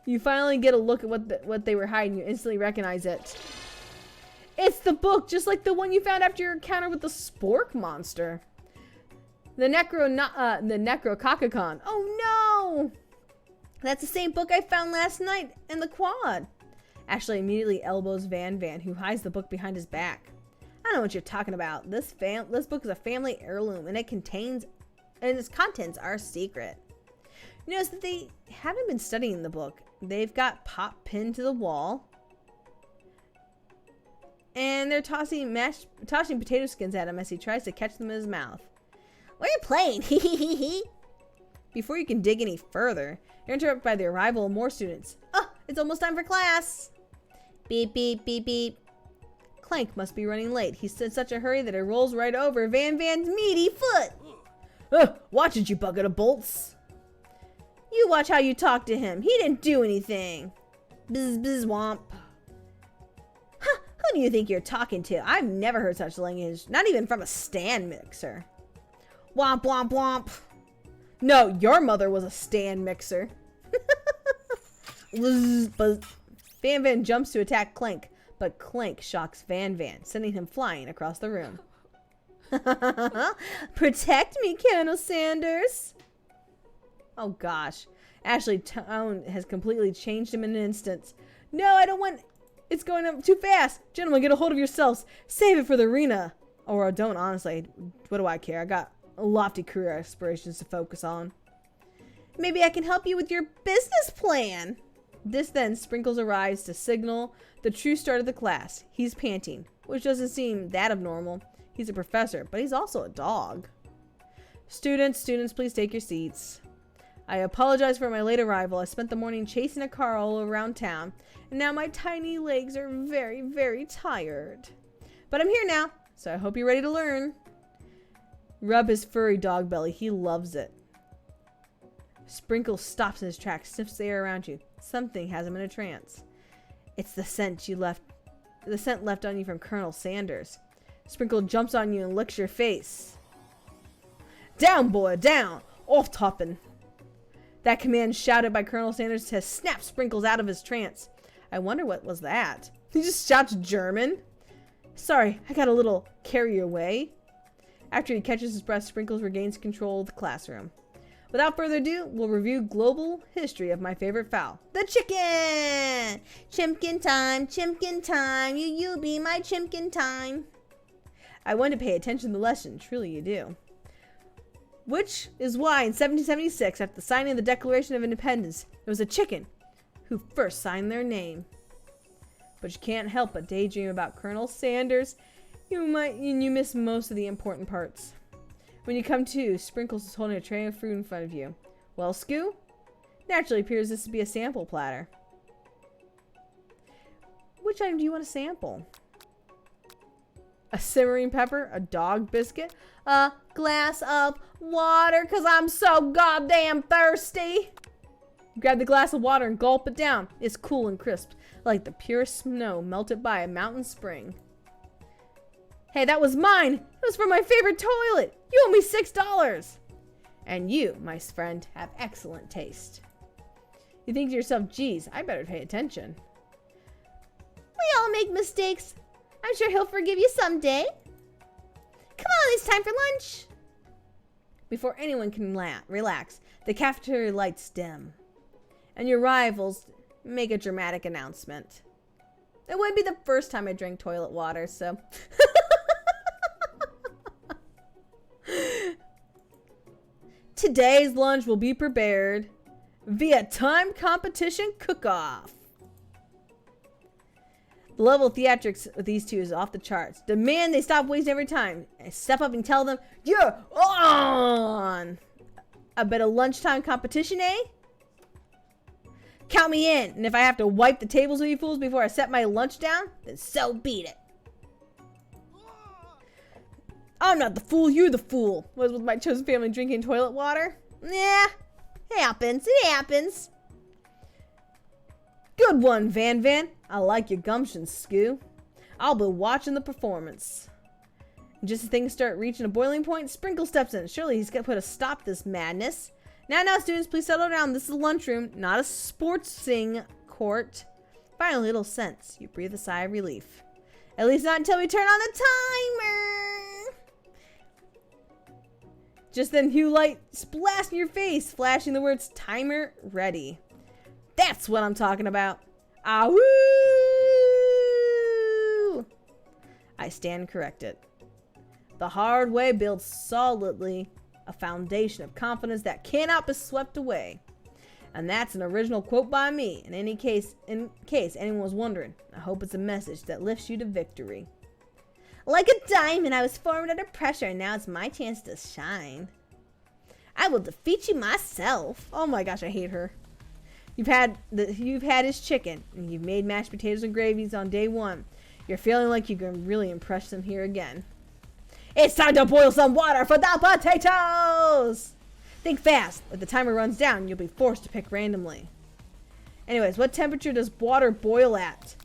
You finally get a look at what they were hiding. You instantly recognize it. It's the book, just like the one you found after your encounter with the Spork monster. The Necrococicon. Oh no! That's the same book I found last night in the quad. Ashley immediately elbows Van Van, who hides the book behind his back. I don't know what you're talking about. This book is a family heirloom, and its contents are a secret. You notice that they haven't been studying the book. They've got Pop pinned to the wall, and they're tossing potato skins at him as he tries to catch them in his mouth. What are you playing? Hee. Before you can dig any further, you're interrupted by the arrival of more students. Oh, it's almost time for class. Beep, beep, beep, beep. Clank must be running late. He's in such a hurry that it rolls right over Van Van's meaty foot. Watch it, you bucket of bolts. You watch how you talk to him. He didn't do anything. Bzz, bzz, womp. Huh, who do you think you're talking to? I've never heard such language. Not even from a stand mixer. Womp, womp, womp. No, your mother was a stand mixer. Van Van jumps to attack Clank, but Clank shocks Van Van, sending him flying across the room. Protect me, Colonel Sanders. Oh gosh. Ashley's tone has completely changed him in an instant. No, I don't want... It's going up too fast. Gentlemen, get a hold of yourselves. Save it for the arena. Or don't, honestly. What do I care? I got lofty career aspirations to focus on. Maybe I can help you with your business plan. This then, Sprinkles arrives to signal the true start of the class. He's panting, which doesn't seem that abnormal. He's a professor, but he's also a dog. Students, please take your seats. I apologize for my late arrival. I spent the morning chasing a car all around town, and now my tiny legs are very, very tired. But I'm here now, so I hope you're ready to learn. Rub his furry dog belly. He loves it. Sprinkles stops in his tracks, sniffs the air around you. Something has him in a trance. It's the scent left on you from Colonel Sanders. Sprinkle jumps on you and licks your face. Down, boy, down! Off toppin'! That command shouted by Colonel Sanders has snapped Sprinkles out of his trance. I wonder what was that. He just shouts German? Sorry, I got a little carried away. After he catches his breath, Sprinkles regains control of the classroom. Without further ado, we'll review global history of my favorite fowl, the chicken! Chimkin time, you be my chimkin time. I want to pay attention to the lesson, truly you do. Which is why in 1776, after the signing of the Declaration of Independence, there was a chicken who first signed their name. But you can't help but daydream about Colonel Sanders. You miss most of the important parts. When you come to, Sprinkles is holding a tray of fruit in front of you. Well, Scoo? Naturally appears this to be a sample platter. Which item do you want to sample? A simmering pepper? A dog biscuit? A glass of water, because I'm so goddamn thirsty. Grab the glass of water and gulp it down. It's cool and crisp, like the pure snow melted by a mountain spring. Hey, that was mine! It was from my favorite toilet! You owe me $6! And you, my friend, have excellent taste. You think to yourself, geez, I better pay attention. We all make mistakes. I'm sure he'll forgive you someday. Come on, it's time for lunch. Before anyone can relax, the cafeteria lights dim, and your rivals make a dramatic announcement. It wouldn't be the first time I drank toilet water, so... Today's lunch will be prepared via timed competition cook-off. The level of theatrics of these two is off the charts. Demand they stop wasting every time. And step up and tell them, you're on! A bit of lunchtime competition, eh? Count me in, and if I have to wipe the tables with you fools before I set my lunch down, then so be it. I'm not the fool, you're the fool. Was with my chosen family drinking toilet water? Yeah, it happens. Good one, Van Van. I like your gumption, Scoo. I'll be watching the performance. And just as things start reaching a boiling point, Sprinkle steps in. Surely he's gonna put a stop to this madness. Now, students, please settle down. This is a lunchroom, not a sportsing court. Finally, a little sense. You breathe a sigh of relief. At least not until we turn on the timer. Just then, hue light splashed in your face, flashing the words timer ready. That's what I'm talking about. Ahoo! I stand corrected. The hard way builds solidly a foundation of confidence that cannot be swept away. And that's an original quote by me. In case anyone was wondering, I hope it's a message that lifts you to victory. Like a diamond, I was formed under pressure, and now it's my chance to shine. I will defeat you myself. Oh my gosh, I hate her. You've had his chicken, and you've made mashed potatoes and gravies on day 1. You're feeling like you can really impress them here again. It's time to boil some water for the potatoes! Think fast. If the timer runs down, you'll be forced to pick randomly. Anyways, what temperature does water boil at?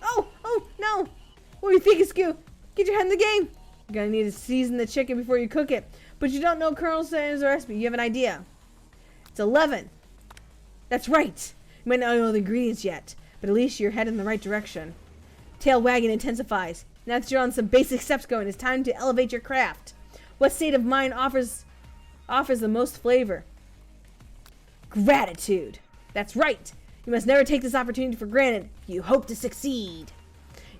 Oh, no. What do you think, Askew? Get your head in the game. You're gonna need to season the chicken before you cook it. But you don't know Colonel Sanders' recipe. You have an idea. It's 11. That's right. You might not know the ingredients yet, but at least you're heading in the right direction. Tail wagging intensifies. Now that you're on some basic steps going, it's time to elevate your craft. What state of mind offers the most flavor? Gratitude. That's right. You must never take this opportunity for granted if you hope to succeed.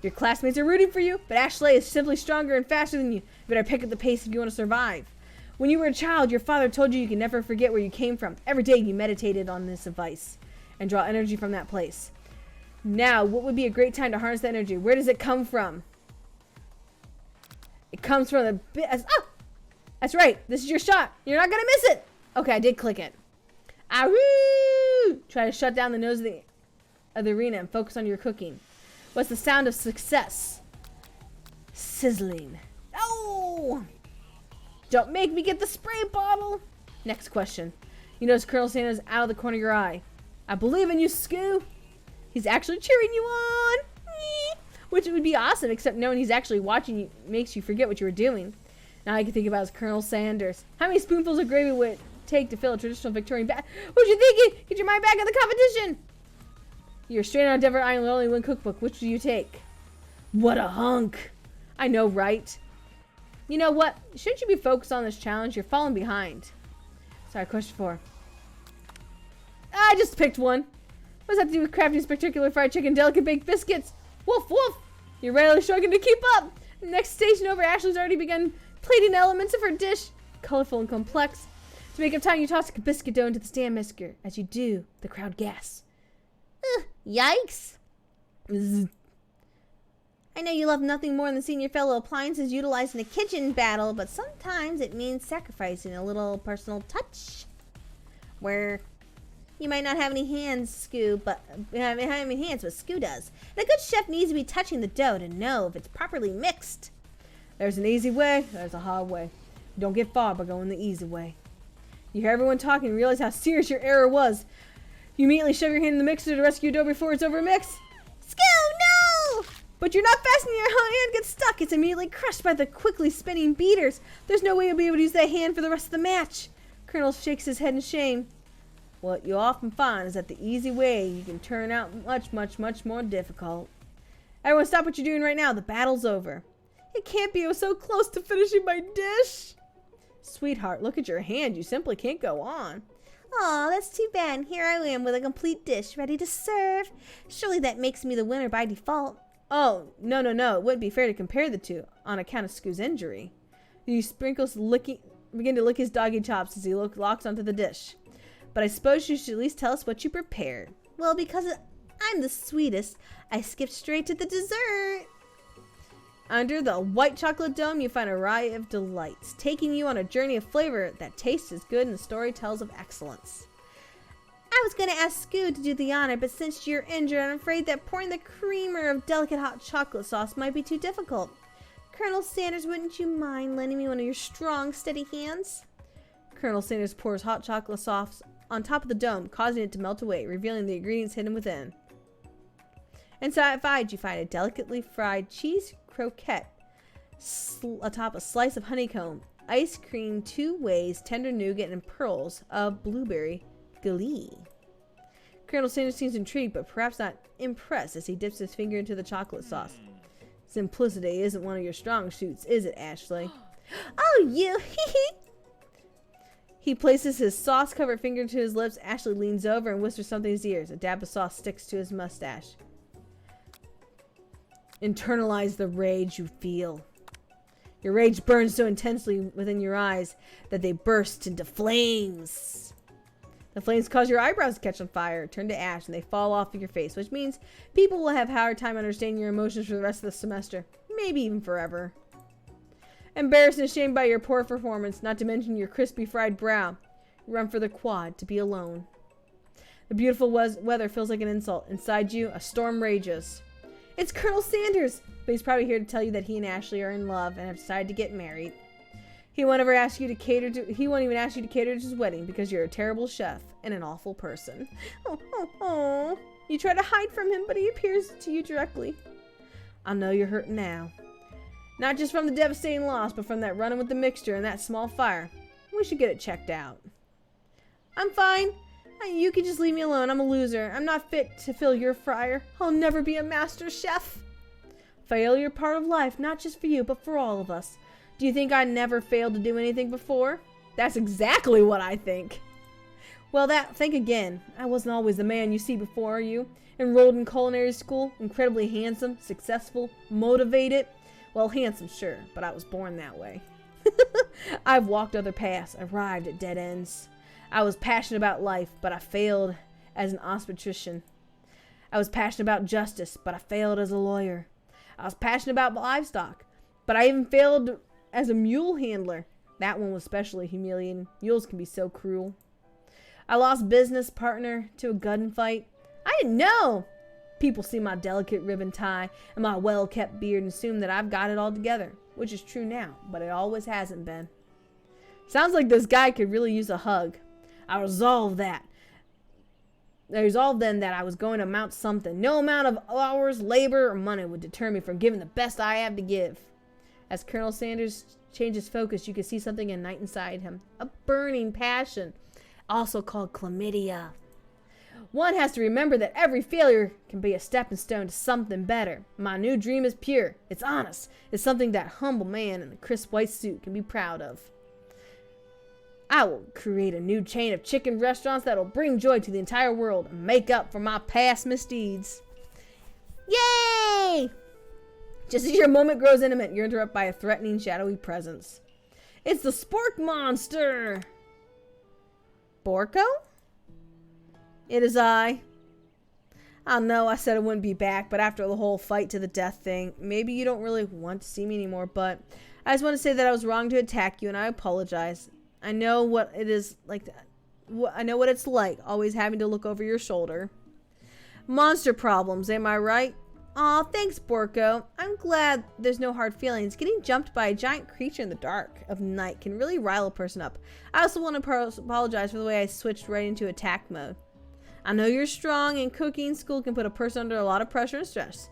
Your classmates are rooting for you, but Ashley is simply stronger and faster than you. You better pick up the pace if you want to survive. When you were a child, your father told you can never forget where you came from. Every day you meditated on this advice and draw energy from that place. Now, what would be a great time to harness that energy? Where does it come from? It comes from the... That's right. This is your shot. You're not going to miss it. Okay, I did click it. Ahoo! Try to shut down the nose of the arena and focus on your cooking. What's the sound of success? Sizzling. Oh! Don't make me get the spray bottle. Next question. You notice Colonel Sanders out of the corner of your eye. I believe in you, Scoo. He's actually cheering you on. Which would be awesome, except knowing he's actually watching you makes you forget what you were doing. Now I can think about is Colonel Sanders. How many spoonfuls of gravy would it take to fill a traditional Victorian bath? What you thinking? Get your mind back in the competition. You're straight out of Denver Island only one cookbook. Which do you take? What a hunk. I know, right? You know what? Shouldn't you be focused on this challenge? You're falling behind. Sorry, question 4. I just picked one. What does that have to do with crafting spectacular fried chicken, delicate baked biscuits? Woof, woof. You're rarely struggling to keep up. Next station over, Ashley's already begun plating elements of her dish. Colorful and complex. To make up time, you toss a biscuit dough into the stand mixer. As you do, the crowd gasps. Yikes. Zzz. I know you love nothing more than seeing your fellow appliances utilized in a kitchen battle, but sometimes it means sacrificing a little personal touch. Where you might not have any hands, Scoo, but Scoo does. And a good chef needs to be touching the dough to know if it's properly mixed. There's an easy way, there's a hard way. Don't get far by going the easy way. You hear everyone talking and realize how serious your error was. You immediately shove your hand in the mixer to rescue dough before it's overmixed. Scoo, no! But you're not fast and your hand gets stuck. It's immediately crushed by the quickly spinning beaters. There's no way you'll be able to use that hand for the rest of the match. Colonel shakes his head in shame. What you often find is that the easy way you can turn out much more difficult. Everyone stop what you're doing right now. The battle's over. It can't be. I was so close to finishing my dish. Sweetheart, look at your hand. You simply can't go on. Aw, that's too bad. Here I am with a complete dish ready to serve. Surely that makes me the winner by default. Oh, no. It wouldn't be fair to compare the two on account of Scoo's injury. You sprinkles begin to lick his doggy chops as he locks onto the dish. But I suppose you should at least tell us what you prepared. Well, because I'm the sweetest, I skipped straight to the dessert. Under the white chocolate dome, you find a array of delights, taking you on a journey of flavor that tastes as good and the story tells of excellence. I was going to ask Scoo to do the honor, but since you're injured, I'm afraid that pouring the creamer of delicate hot chocolate sauce might be too difficult. Colonel Sanders, wouldn't you mind lending me one of your strong, steady hands? Colonel Sanders pours hot chocolate sauce on top of the dome, causing it to melt away, revealing the ingredients hidden within. Inside, you find a delicately fried cheese croquette atop a slice of honeycomb ice cream 2 ways, tender nougat, and pearls of blueberry glee. Colonel Sanders seems intrigued, but perhaps not impressed as he dips his finger into the chocolate sauce. Simplicity isn't one of your strong suits, is it, Ashley? Oh, you! He places his sauce-covered finger to his lips. Ashley leans over and whispers something in his ears. A dab of sauce sticks to his mustache. Internalize the rage you feel. Your rage burns so intensely within your eyes that they burst into flames. The flames cause your eyebrows to catch on fire, turn to ash, and they fall off of your face, which means people will have a hard time understanding your emotions for the rest of the semester. Maybe even forever. Embarrassed and ashamed by your poor performance, not to mention your crispy fried brow, you run for the quad to be alone. The beautiful weather feels like an insult. Inside you, a storm rages. It's Colonel Sanders! But he's probably here to tell you that he and Ashley are in love and have decided to get married. He won't even ask you to cater to his wedding because you're a terrible chef and an awful person. Oh. You try to hide from him, but he appears to you directly. I know you're hurting now. Not just from the devastating loss, but from that run-in with the mixture and that small fire. We should get it checked out. I'm fine. You can just leave me alone. I'm a loser. I'm not fit to fill your fryer. I'll never be a master chef. Failure part of life, not just for you, but for all of us. Do you think I never failed to do anything before? That's exactly what I think. Well, think again. I wasn't always the man you see before you. Enrolled in culinary school, incredibly handsome, successful, motivated. Well, handsome, sure, but I was born that way. I've walked other paths, arrived at dead ends. I was passionate about life, but I failed as an obstetrician. I was passionate about justice, but I failed as a lawyer. I was passionate about livestock, but I even failed as a mule handler. That one was especially humiliating. Mules can be so cruel. I lost business partner to a gunfight. I didn't know. People see my delicate ribbon tie and my well-kept beard and assume that I've got it all together, which is true now, but it always hasn't been. Sounds like this guy could really use a hug. I resolved that. I resolved then that I was going to amount something. No amount of hours, labor, or money would deter me from giving the best I have to give. As Colonel Sanders changes focus, you can see something ignite inside him. A burning passion, also called chlamydia. One has to remember that every failure can be a stepping stone to something better. My new dream is pure. It's honest. It's something that humble man in the crisp white suit can be proud of. I will create a new chain of chicken restaurants that will bring joy to the entire world and make up for my past misdeeds. Yay! Just as your moment grows intimate, you're interrupted by a threatening, shadowy presence. It's the Spork Monster! Borko? It is I. I know I said I wouldn't be back, but after the whole fight to the death thing, maybe you don't really want to see me anymore, but I just want to say that I was wrong to attack you, and I apologize. I know what it is like. I know what it's like, always having to look over your shoulder. Monster problems, am I right? Aw, thanks, Borko. I'm glad there's no hard feelings. Getting jumped by a giant creature in the dark of night can really rile a person up. I also want to apologize for the way I switched right into attack mode. I know you're strong, and cooking school can put a person under a lot of pressure and stress.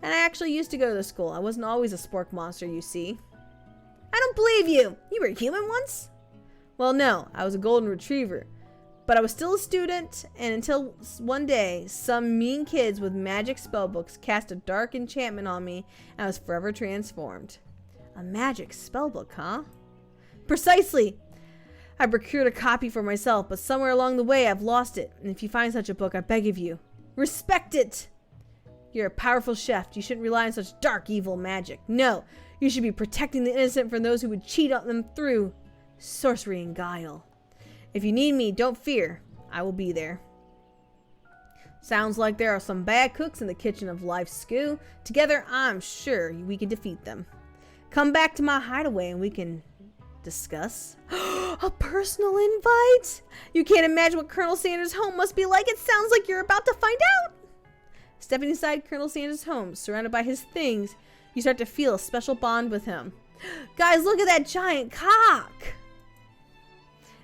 And I actually used to go to the school. I wasn't always a spork monster, you see. I don't believe you! You were human once? Well, no, I was a golden retriever. But I was still a student, and until one day, some mean kids with magic spellbooks cast a dark enchantment on me, and I was forever transformed. A magic spellbook, huh? Precisely! I procured a copy for myself, but somewhere along the way I've lost it, and if you find such a book, I beg of you, respect it! You're a powerful chef. You shouldn't rely on such dark, evil magic. No, you should be protecting the innocent from those who would cheat on them through sorcery and guile. If you need me, don't fear. I will be there. Sounds like there are some bad cooks in the kitchen of life's stew. Together, I'm sure we can defeat them. Come back to my hideaway and we can discuss. A personal invite? You can't imagine what Colonel Sanders' home must be like. It sounds like you're about to find out. Stepping inside Colonel Sanders' home, surrounded by his things, you start to feel a special bond with him. Guys, look at that giant cock!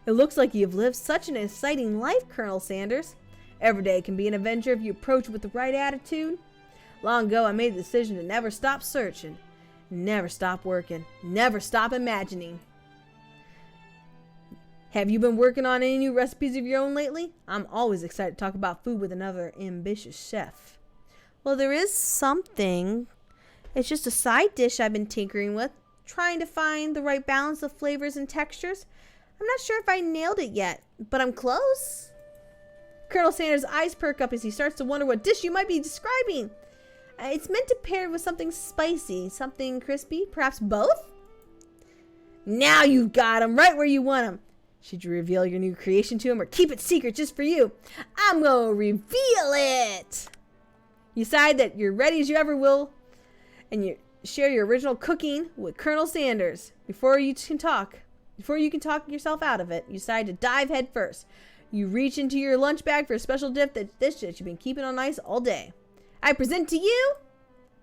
It looks like you've lived such an exciting life, Colonel Sanders. Every day can be an adventure if you approach it with the right attitude. Long ago, I made the decision to never stop searching, never stop working, never stop imagining. Have you been working on any new recipes of your own lately? I'm always excited to talk about food with another ambitious chef. Well, there is something. It's just a side dish I've been tinkering with, trying to find the right balance of flavors and textures. I'm not sure if I nailed it yet, but I'm close. Colonel Sanders' eyes perk up as he starts to wonder what dish you might be describing. It's meant to pair with something spicy, something crispy, perhaps both? Now you've got him right where you want him. Should you reveal your new creation to him or keep it secret just for you? I'm going to reveal it. You decide that you're ready as you ever will, and you share your original cooking with Colonel Sanders. Before you can talk yourself out of it, you decide to dive head first. You reach into your lunch bag for a special dish that you've been keeping on ice all day. I present to you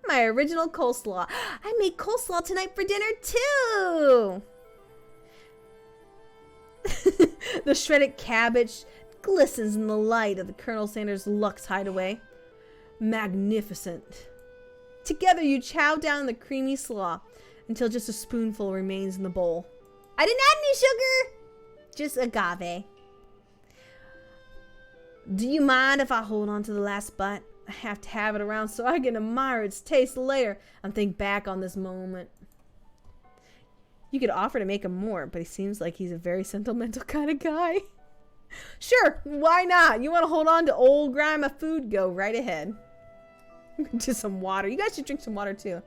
my original coleslaw. I made coleslaw tonight for dinner too. The shredded cabbage glistens in the light of the Colonel Sanders Lux hideaway. Magnificent. Together you chow down the creamy slaw until just a spoonful remains in the bowl. I didn't add any sugar, just agave. Do you mind if I hold on to the last bite? I have to have it around so I can admire its taste later and think back on this moment. You could offer to make him more, but he seems like he's a very sentimental kind of guy. Sure, why not? You want to hold on to old grandma food? Go right ahead. Just some water. You guys should drink some water too.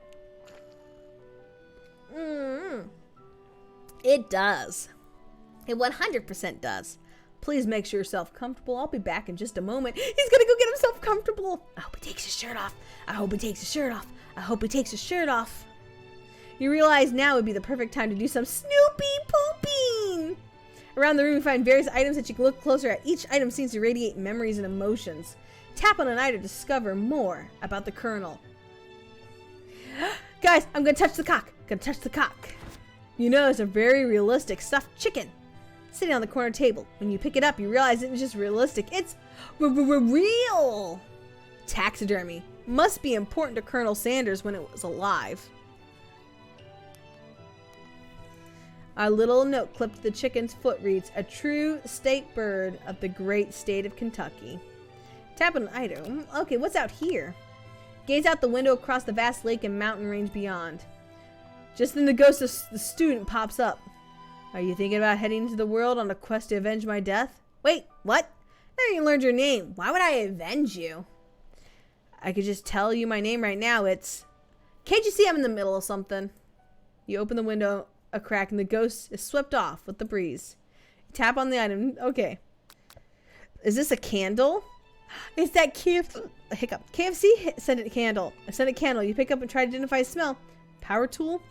It does. It 100% does. Please make sure yourself comfortable. I'll be back in just a moment. He's gonna go get himself comfortable. I hope he takes his shirt off. I hope he takes his shirt off. I hope he takes his shirt off. You realize now would be the perfect time to do some Snoopy pooping. Around the room you find various items that you can look closer at. Each item seems to radiate memories and emotions. Tap on an item to discover more about the Colonel. Guys, I'm gonna touch the cock. Gonna touch the cock. You notice a very realistic stuffed chicken sitting on the corner table. When you pick it up, you realize it's just realistic. It's real. Taxidermy must be important to Colonel Sanders when it was alive. A little note clipped to the chicken's foot reads, "A true state bird of the great state of Kentucky." Tap on an item. Okay, what's out here? Gaze out the window across the vast lake and mountain range beyond. Just then the ghost of the student pops up. Are you thinking about heading into the world on a quest to avenge my death? Wait, what? Now you learned your name. Why would I avenge you? I could just tell you my name right now. It's... Can't you see I'm in the middle of something? You open the window a crack and the ghost is swept off with the breeze. You tap on the item. Okay. Is this a candle? It's that KFC scented candle. A scented candle. You pick up and try to identify a smell. Power tool.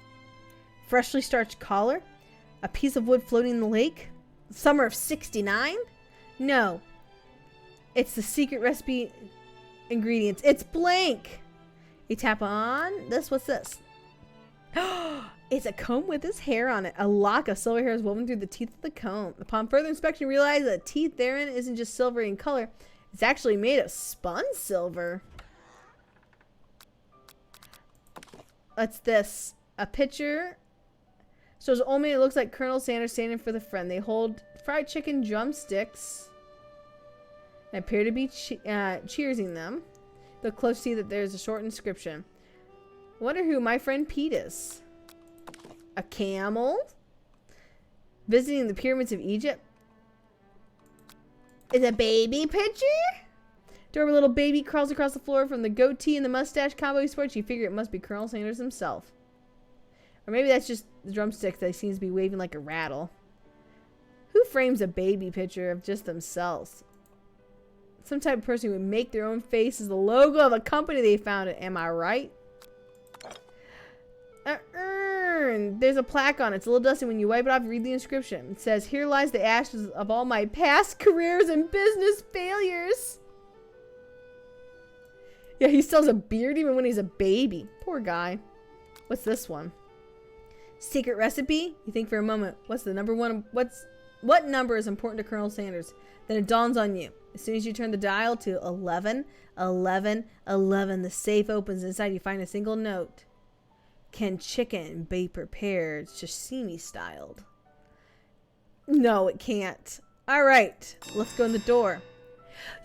Freshly starched collar. A piece of wood floating in the lake. Summer of '69? No. It's the secret recipe ingredients. It's blank. You tap on this. What's this? It's a comb with his hair on it. A lock of silver hair is woven through the teeth of the comb. Upon further inspection, you realize that the teeth therein isn't just silvery in color. It's actually made of spun silver. What's this? A picture. Shows only it looks like Colonel Sanders standing for the friend. They hold fried chicken drumsticks. And appear to be cheersing them. Look close to see that there's a short inscription. I wonder who my friend Pete is. A camel? Visiting the pyramids of Egypt? Is a baby picture? Adorable little baby crawls across the floor from the goatee and the mustache combo he sports. You figure it must be Colonel Sanders himself. Or maybe that's just the drumstick that he seems to be waving like a rattle. Who frames a baby picture of just themselves? Some type of person who would make their own face as the logo of a company they founded. Am I right? A urn. There's a plaque on it. It's a little dusty. When you wipe it off, read the inscription. It says, "Here lies the ashes of all my past careers and business failures." Yeah, he still has a beard even when he's a baby. Poor guy. What's this one? Secret recipe? You think for a moment, what's the number one? What number is important to Colonel Sanders? Then it dawns on you. As soon as you turn the dial to 11, 11, 11, the safe opens. Inside you find a single note. Can chicken be prepared sashimi styled? No, it can't. All right, let's go in the door.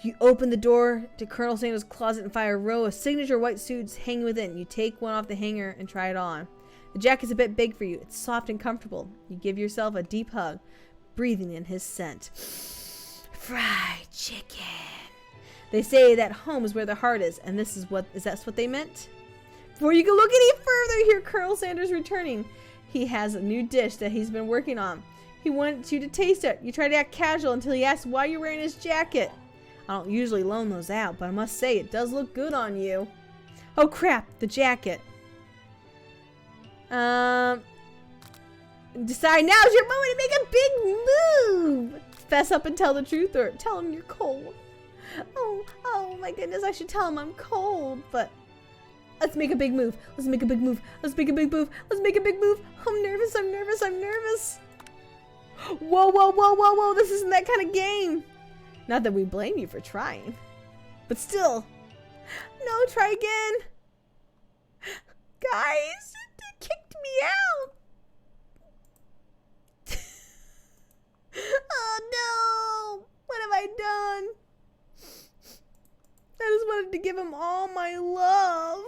You open the door to Colonel Sanders' closet and find a row of signature white suits hanging within. You take one off the hanger and try it on. The jacket's a bit big for you. It's soft and comfortable. You give yourself a deep hug, breathing in his scent. Fried chicken. They say that home is where the heart is, and is that what they meant? Before you can look any further, you hear Colonel Sanders returning. He has a new dish that he's been working on. He wants you to taste it. You try to act casual until he asks why you're wearing his jacket. I don't usually loan those out, but I must say it does look good on you. Oh crap, the jacket. Decide now's your moment to make a big move. Fess up and tell the truth, or tell him you're cold. Oh my goodness, I should tell him I'm cold, but let's make a big move. Let's make a big move. Let's make a big move. Let's make a big move. I'm nervous. Whoa. This isn't that kind of game. Not that we blame you for trying, but still. No, try again. Guys, it kicked me out. Oh no. What have I done? I just wanted to give him all my love.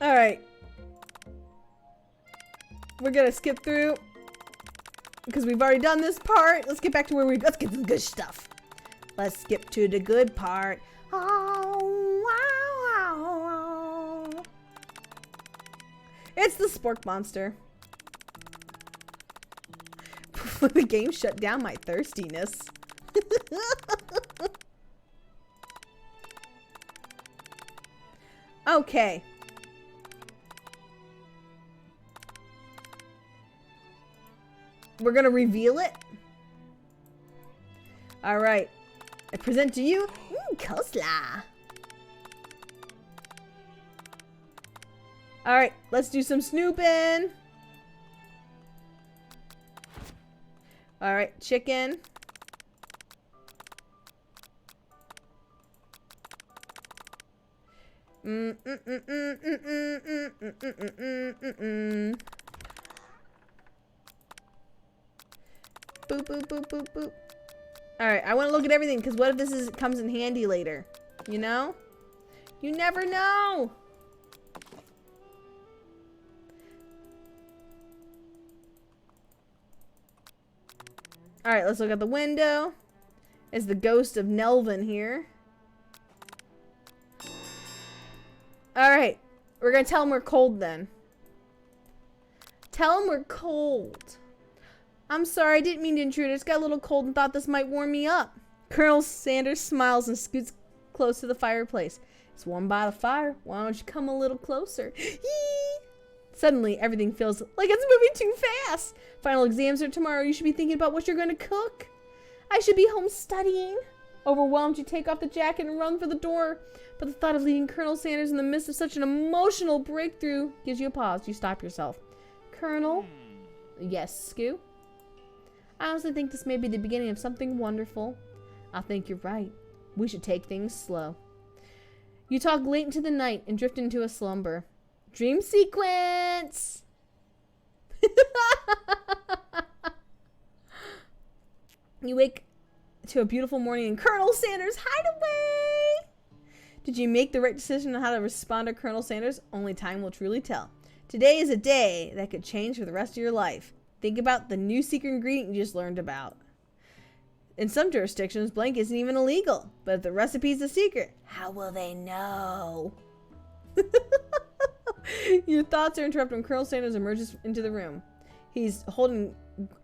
All right. We're gonna skip through because we've already done this part. Let's get back to let's get to the good stuff. Let's skip to the good part. It's the Spork Monster. The game shut down my thirstiness. Okay. We're gonna reveal it. All right. I present to you coleslaw. All right, let's do some snooping. All right, chicken. Boop, boop, boop, boop, boop. All right, I want to look at everything because what if this comes in handy later? You know? You never know. All right, let's look at the window. Is the ghost of Nelvin here? All right, we're gonna tell him we're cold then. Tell him we're cold. I'm sorry, I didn't mean to intrude. I just got a little cold and thought this might warm me up. Colonel Sanders smiles and scoots close to the fireplace. It's warm by the fire. Why don't you come a little closer? Suddenly, everything feels like it's moving too fast. Final exams are tomorrow. You should be thinking about what you're going to cook. I should be home studying. Overwhelmed, you take off the jacket and run for the door. But the thought of leaving Colonel Sanders in the midst of such an emotional breakthrough gives you a pause. You stop yourself. Colonel? Yes, Scoo? I honestly think this may be the beginning of something wonderful. I think you're right. We should take things slow. You talk late into the night and drift into a slumber. Dream sequence! You wake to a beautiful morning in Colonel Sanders' hideaway! Did you make the right decision on how to respond to Colonel Sanders? Only time will truly tell. Today is a day that could change for the rest of your life. Think about the new secret ingredient you just learned about. In some jurisdictions, blank isn't even illegal. But if the recipe's a secret, how will they know? Your thoughts are interrupted when Colonel Sanders emerges into the room. He's holding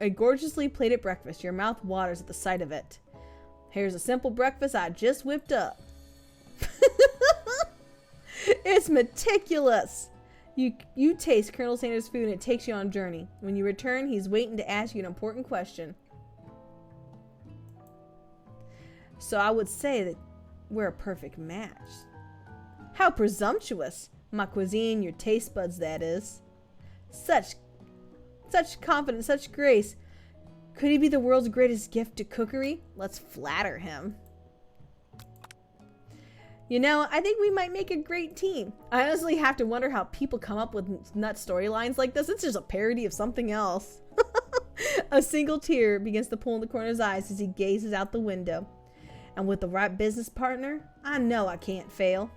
a gorgeously plated breakfast. Your mouth waters at the sight of it. Here's a simple breakfast I just whipped up. It's meticulous. You taste Colonel Sanders' food and it takes you on a journey. When you return, he's waiting to ask you an important question. So I would say that we're a perfect match. How presumptuous. My cuisine, your taste buds, that is. Such confidence, such grace. Could he be the world's greatest gift to cookery? Let's flatter him. You know, I think we might make a great team. I honestly have to wonder how people come up with nut storylines like this. It's just a parody of something else. A single tear begins to pool in the corner of his eyes as he gazes out the window. And with the right business partner, I know I can't fail.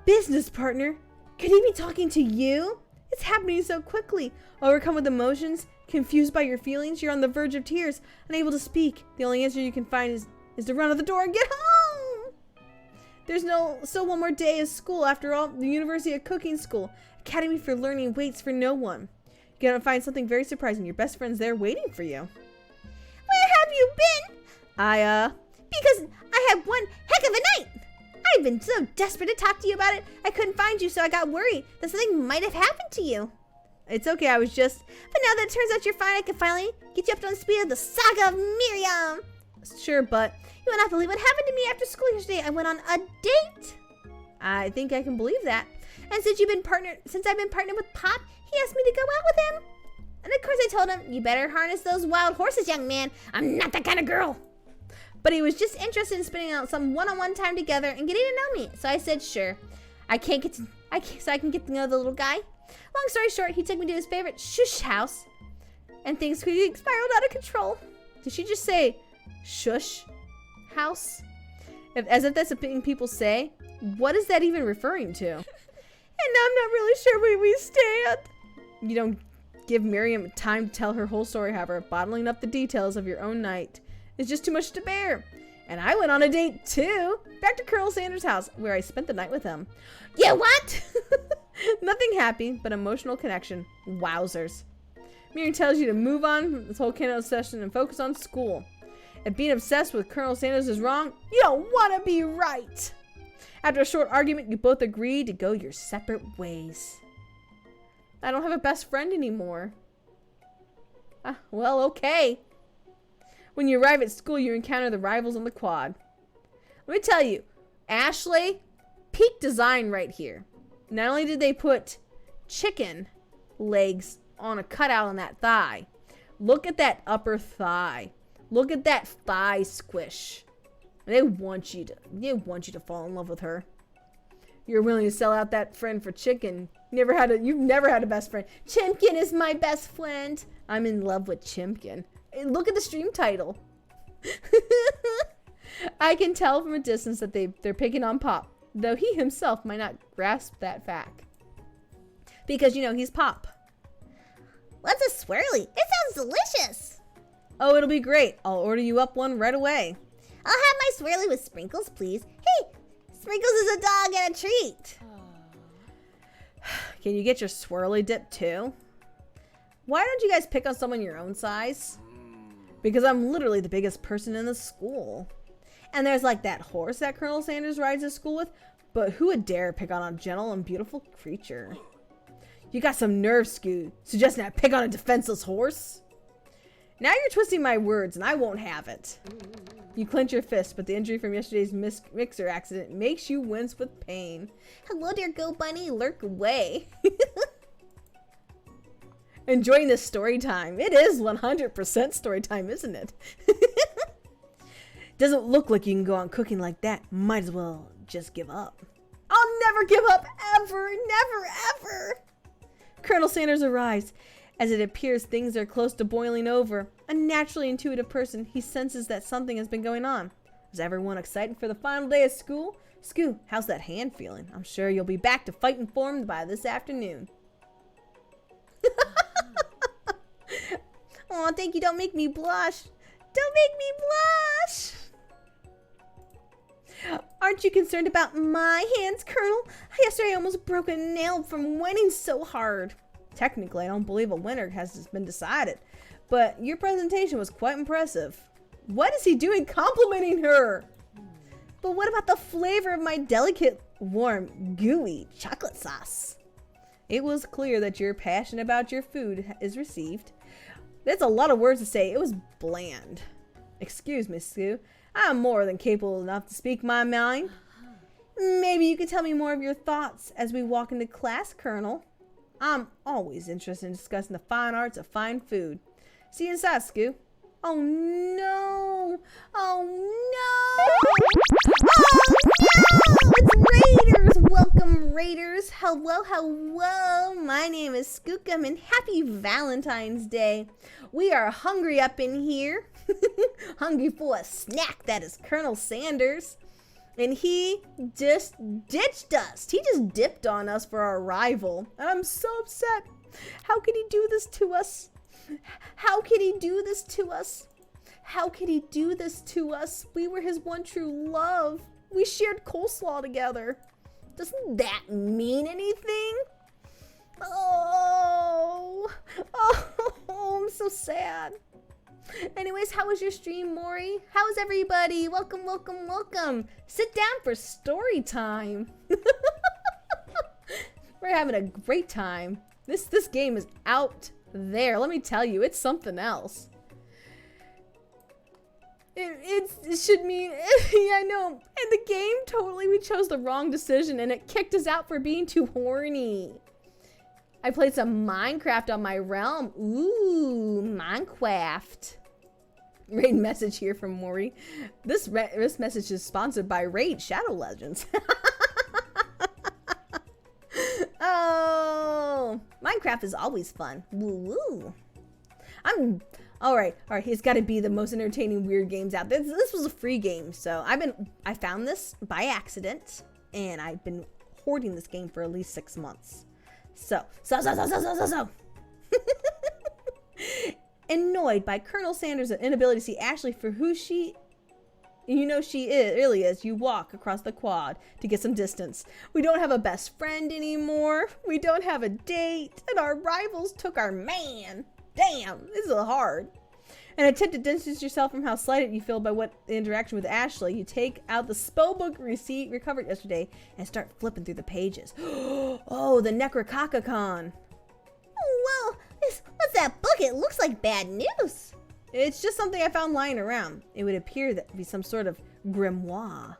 Business partner? Could he be talking to you? It's happening so quickly. Overcome with emotions, confused by your feelings, you're on the verge of tears, unable to speak. The only answer you can find is to run out the door and get home. There's still one more day of school. After all, the University of Cooking School, Academy for Learning waits for no one. You're gonna find something very surprising. Your best friend's there waiting for you. Where have you been? Because I had one heck of a night. I've been so desperate to talk to you about it. I couldn't find you, so I got worried that something might have happened to you. It's okay, I was just... But now that it turns out you're fine, I can finally get you up to speed of the saga of Miriam. Sure, but... You will not believe what happened to me after school yesterday. I went on a date. I think I can believe that. And since I've been partnered with Pop, he asked me to go out with him. And of course I told him, you better harness those wild horses, young man. I'm not that kind of girl. But he was just interested in spending out some one-on-one time together and getting to know me. So I said, sure. So I can get to know the little guy. Long story short, he took me to his favorite shush house. And things quickly spiraled out of control. Did she just say shush house? As if that's a thing people say? What is that even referring to? And I'm not really sure where we stand. You don't give Miriam time to tell her whole story, however. Bottling up the details of your own night is just too much to bear. And I went on a date too. Back to Colonel Sanders' house, where I spent the night with him. Yeah, what? Nothing happy, but emotional connection. Wowzers. Miriam tells you to move on from this whole Kano session and focus on school. If being obsessed with Colonel Sanders is wrong, you don't want to be right. After a short argument, you both agree to go your separate ways. I don't have a best friend anymore. Well, okay. When you arrive at school, you encounter the rivals on the quad. Let me tell you, Ashley, peak design right here. Not only did they put chicken legs on a cutout on that thigh, look at that upper thigh. Look at that thigh squish. They want you to fall in love with her. You're willing to sell out that friend for chicken. You've never had a best friend. Chimpkin is my best friend. I'm in love with Chimpkin. Look at the stream title. I can tell from a distance that they're picking on Pop, though he himself might not grasp that fact. Because, he's Pop. What's a swirly? It sounds delicious. Oh, it'll be great. I'll order you up one right away. I'll have my swirly with sprinkles, please. Hey, Sprinkles is a dog and a treat. Can you get your swirly dip too? Why don't you guys pick on someone your own size? Because I'm literally the biggest person in the school. And there's like that horse that Colonel Sanders rides to school with, but who would dare pick on a gentle and beautiful creature? You got some nerve, Scoot, suggesting I pick on a defenseless horse? Now you're twisting my words and I won't have it. You clench your fist, but the injury from yesterday's mixer accident makes you wince with pain. Hello, dear Go Bunny. Lurk away. Enjoying this story time. It is 100% story time, isn't it? Doesn't look like you can go on cooking like that. Might as well just give up. I'll never give up, ever, never, ever. Colonel Sanders arrives. As it appears things are close to boiling over, a naturally intuitive person, he senses that something has been going on. Is everyone excited for the final day of school? Scoo, how's that hand feeling? I'm sure you'll be back to fight informed by this afternoon. Oh, thank you. Don't make me blush. Don't make me blush. Aren't you concerned about my hands, Colonel? Yesterday I almost broke a nail from winning so hard. Technically, I don't believe a winner has been decided, but your presentation was quite impressive. What is he doing complimenting her? But what about the flavor of my delicate, warm, gooey chocolate sauce? It was clear that your passion about your food is received. That's a lot of words to say. It was bland. Excuse me, Scoo. I'm more than capable enough to speak my mind. Maybe you could tell me more of your thoughts as we walk into class, Colonel. I'm always interested in discussing the fine arts of fine food. See you inside, Scoo. Oh no! no! Oh no! Oh no! It's Raiders! Welcome, Raiders! Hello, hello! My name is Skookum and happy Valentine's Day. We are hungry up in here. Hungry for a snack, that is Colonel Sanders. And he just ditched us. He just dipped on us for our arrival. And I'm so upset. How could he do this to us? How could he do this to us? How could he do this to us? We were his one true love. We shared coleslaw together. Doesn't that mean anything? Oh, I'm so sad. Anyways, how was your stream, Maury? How's everybody? Welcome, welcome, welcome. Sit down for story time. We're having a great time. This game is out there. Let me tell you, it's something else. It should mean, yeah, I know. In the game, totally, we chose the wrong decision and it kicked us out for being too horny. I played some Minecraft on my realm. Ooh, Minecraft. Raid message here from Maury. This message is sponsored by Raid Shadow Legends. Oh, Minecraft is always fun. Woo woo. All right. It's got to be the most entertaining weird games out there. This was a free game, so I found this by accident, and I've been hoarding this game for at least 6 months. So. Annoyed by Colonel Sanders' inability to see Ashley for who she really is, you walk across the quad to get some distance. We don't have a best friend anymore. We don't have a date, and our rivals took our man. Damn, this is hard. An attempt to distance yourself from how slighted you feel by what the interaction with Ashley, you take out the spellbook receipt recovered yesterday and start flipping through the pages. Oh, the Necrococacon. Oh, well, what's that book? It looks like bad news. It's just something I found lying around. It would appear that to be some sort of grimoire,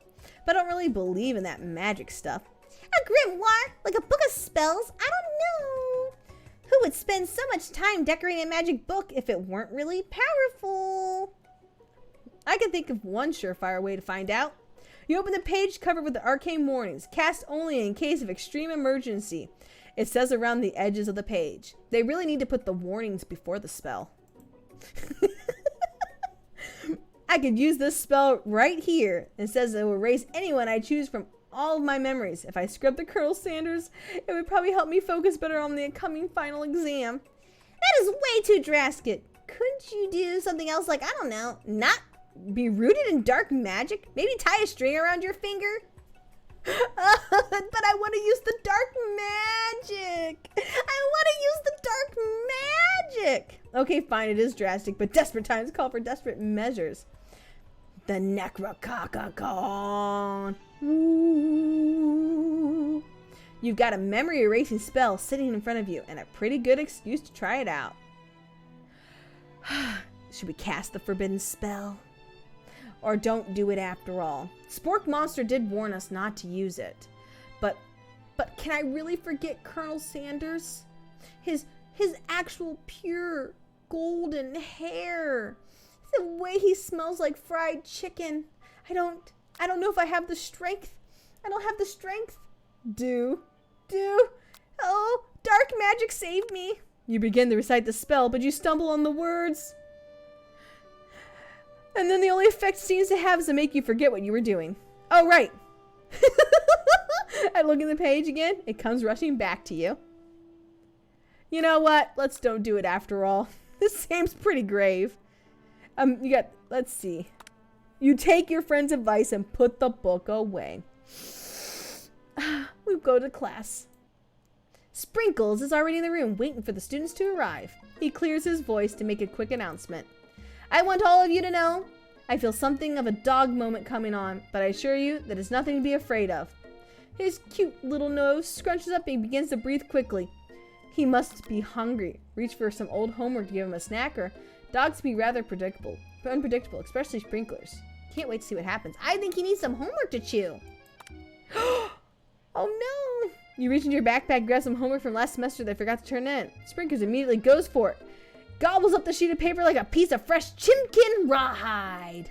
but I don't really believe in that magic stuff. A grimoire? Like a book of spells? I don't know. Who would spend so much time decorating a magic book if it weren't really powerful? I can think of one surefire way to find out. You open the page covered with the arcane warnings, cast only in case of extreme emergency. It says around the edges of the page. They really need to put the warnings before the spell. I could use this spell right here. It says it will erase anyone I choose from all of my memories. If I scrub the Colonel Sanders, it would probably help me focus better on the upcoming final exam. That is way too drastic. Couldn't you do something else like, I don't know, not be rooted in dark magic? Maybe tie a string around your finger? But I want to use the dark magic. Okay, fine, it is drastic, but desperate times call for desperate measures. The Necrococacon. Ooh. You've got a memory erasing spell sitting in front of you and a pretty good excuse to try it out. Should we cast the forbidden spell? Or don't do it after all? Spork Monster did warn us not to use it. But can I really forget Colonel Sanders? His actual pure golden hair. The way he smells like fried chicken. I don't know if I have the strength. I don't have the strength. Do. Oh, dark magic saved me. You begin to recite the spell, but you stumble on the words. And then the only effect it seems to have is to make you forget what you were doing. Oh, right. I look at the page again. It comes rushing back to you. You know what? Let's don't do it after all. This seems pretty grave. Let's see. You take your friend's advice and put the book away. We go to class. Sprinkles is already in the room waiting for the students to arrive. He clears his voice to make a quick announcement. I want all of you to know, I feel something of a dog moment coming on, but I assure you that it's nothing to be afraid of. His cute little nose scrunches up and he begins to breathe quickly. He must be hungry. Reach for some old homework to give him a snacker. Dogs can be rather unpredictable, especially Sprinklers. Can't wait to see what happens. I think he needs some homework to chew. Oh no! You reach into your backpack, grab some homework from last semester they forgot to turn in. Sprinklers immediately goes for it. Gobbles up the sheet of paper like a piece of fresh chimkin rawhide.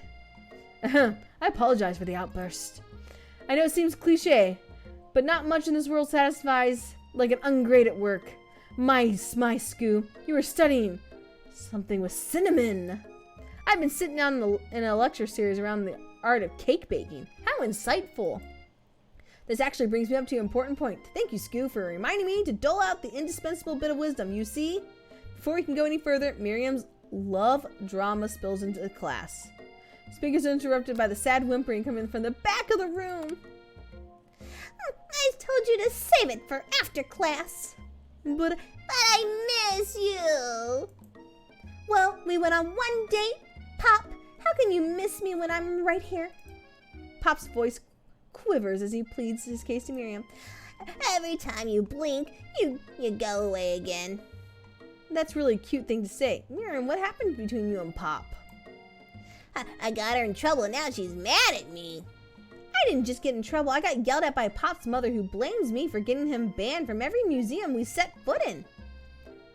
I apologize for the outburst. I know it seems cliche, but not much in this world satisfies like an ungraded work. My Skoo, you were studying something with cinnamon. I've been sitting down in a lecture series around the art of cake baking. How insightful. This actually brings me up to an important point. Thank you, Skoo, for reminding me to dole out the indispensable bit of wisdom. You see? Before we can go any further, Miriam's love drama spills into the class. Speakers are interrupted by the sad whimpering coming from the back of the room. I told you to save it for after class. But I miss you. Well, we went on one date. Pop, how can you miss me when I'm right here? Pop's voice quivers as he pleads his case to Miriam. Every time you blink, you go away again. That's really a cute thing to say. Miriam, what happened between you and Pop? I got her in trouble and now she's mad at me. I didn't just get in trouble. I got yelled at by Pop's mother, who blames me for getting him banned from every museum we set foot in.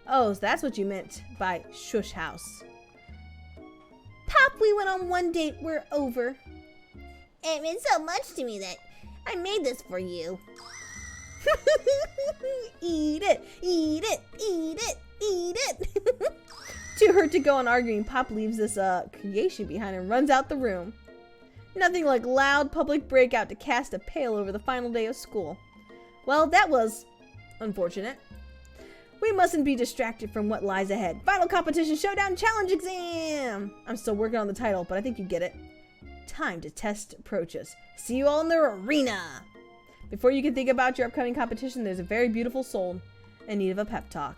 Oh, so that's what you meant by shush house. Pop, we went on one date. We're over. It meant so much to me that I made this for you. Eat it, eat it, eat it, eat it. Too hurt to go on arguing, Pop leaves this creation behind and runs out the room. Nothing like loud public breakout to cast a pale over the final day of school. Well, that was unfortunate. We mustn't be distracted from what lies ahead. Final competition showdown challenge exam! I'm still working on the title, but I think you get it. Time to test approaches. See you all in the arena! Before you can think about your upcoming competition, there's a very beautiful soul in need of a pep talk.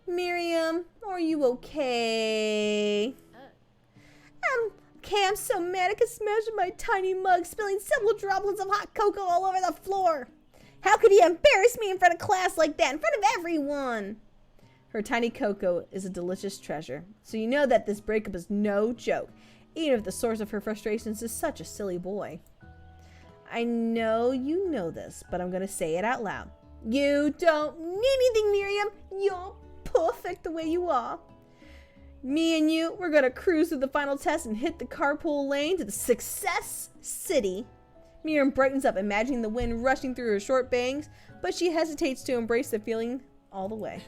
Miriam, are you okay? Okay, I'm so mad I could smash my tiny mug, spilling several droplets of hot cocoa all over the floor. How could he embarrass me in front of class like that, in front of everyone? Her tiny cocoa is a delicious treasure, so you know that this breakup is no joke, even if the source of her frustrations is such a silly boy. I know you know this, but I'm going to say it out loud. You don't need anything, Miriam. You're perfect the way you are. Me and you, we're going to cruise through the final test and hit the carpool lane to the Success City. Miriam brightens up, imagining the wind rushing through her short bangs, but she hesitates to embrace the feeling all the way.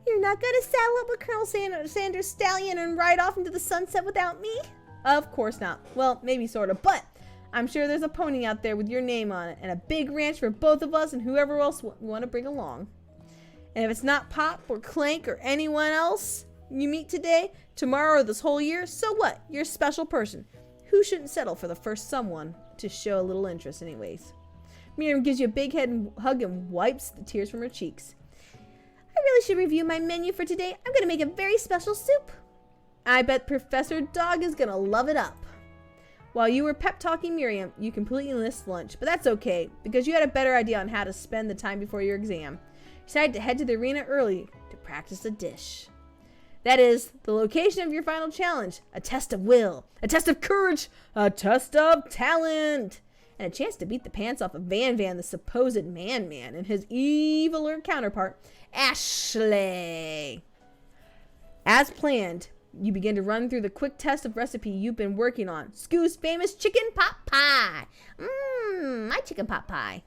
You're not going to saddle up with Colonel Sanders' stallion and ride off into the sunset without me? Of course not. Well, maybe sort of, but I'm sure there's a pony out there with your name on it and a big ranch for both of us and whoever else we want to bring along. And if it's not Pop or Clank or anyone else you meet today, tomorrow, or this whole year, so what? You're a special person. Who shouldn't settle for the first someone to show a little interest anyways? Miriam gives you a big head hug and wipes the tears from her cheeks. I really should review my menu for today. I'm going to make a very special soup. I bet Professor Dog is going to love it up. While you were pep talking Miriam, you completely missed lunch, but that's okay, because you had a better idea on how to spend the time before your exam. You decided to head to the arena early to practice a dish. That is, the location of your final challenge, a test of will, a test of courage, a test of talent, and a chance to beat the pants off of Van, the supposed man, and his eviler counterpart, Ashley. As planned, you begin to run through the quick test of recipe you've been working on, Skoo's famous chicken pot pie. My chicken pot pie.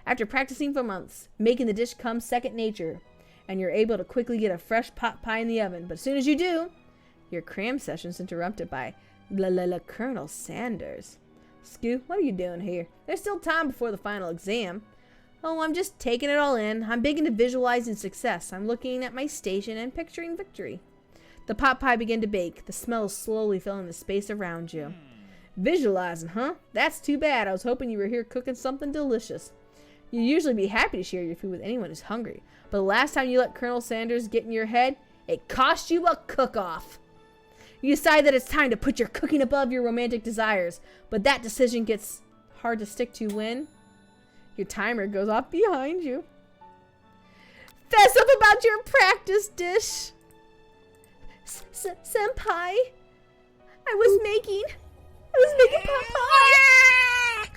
After practicing for months, making the dish comes second nature, and you're able to quickly get a fresh pot pie in the oven. But as soon as you do, your cram session's interrupted by Colonel Sanders. Skoo, what are you doing here? There's still time before the final exam. Oh, I'm just taking it all in. I'm big into visualizing success. I'm looking at my station and picturing victory. The pot pie began to bake. The smell slowly filling the space around you. Visualizing, huh? That's too bad. I was hoping you were here cooking something delicious. You usually be happy to share your food with anyone who's hungry, but the last time you let Colonel Sanders get in your head, it cost you a cook-off. You decide that it's time to put your cooking above your romantic desires, but that decision gets hard to stick to when your timer goes off behind you. Fess up about your practice dish. Senpai, I was making pot pie.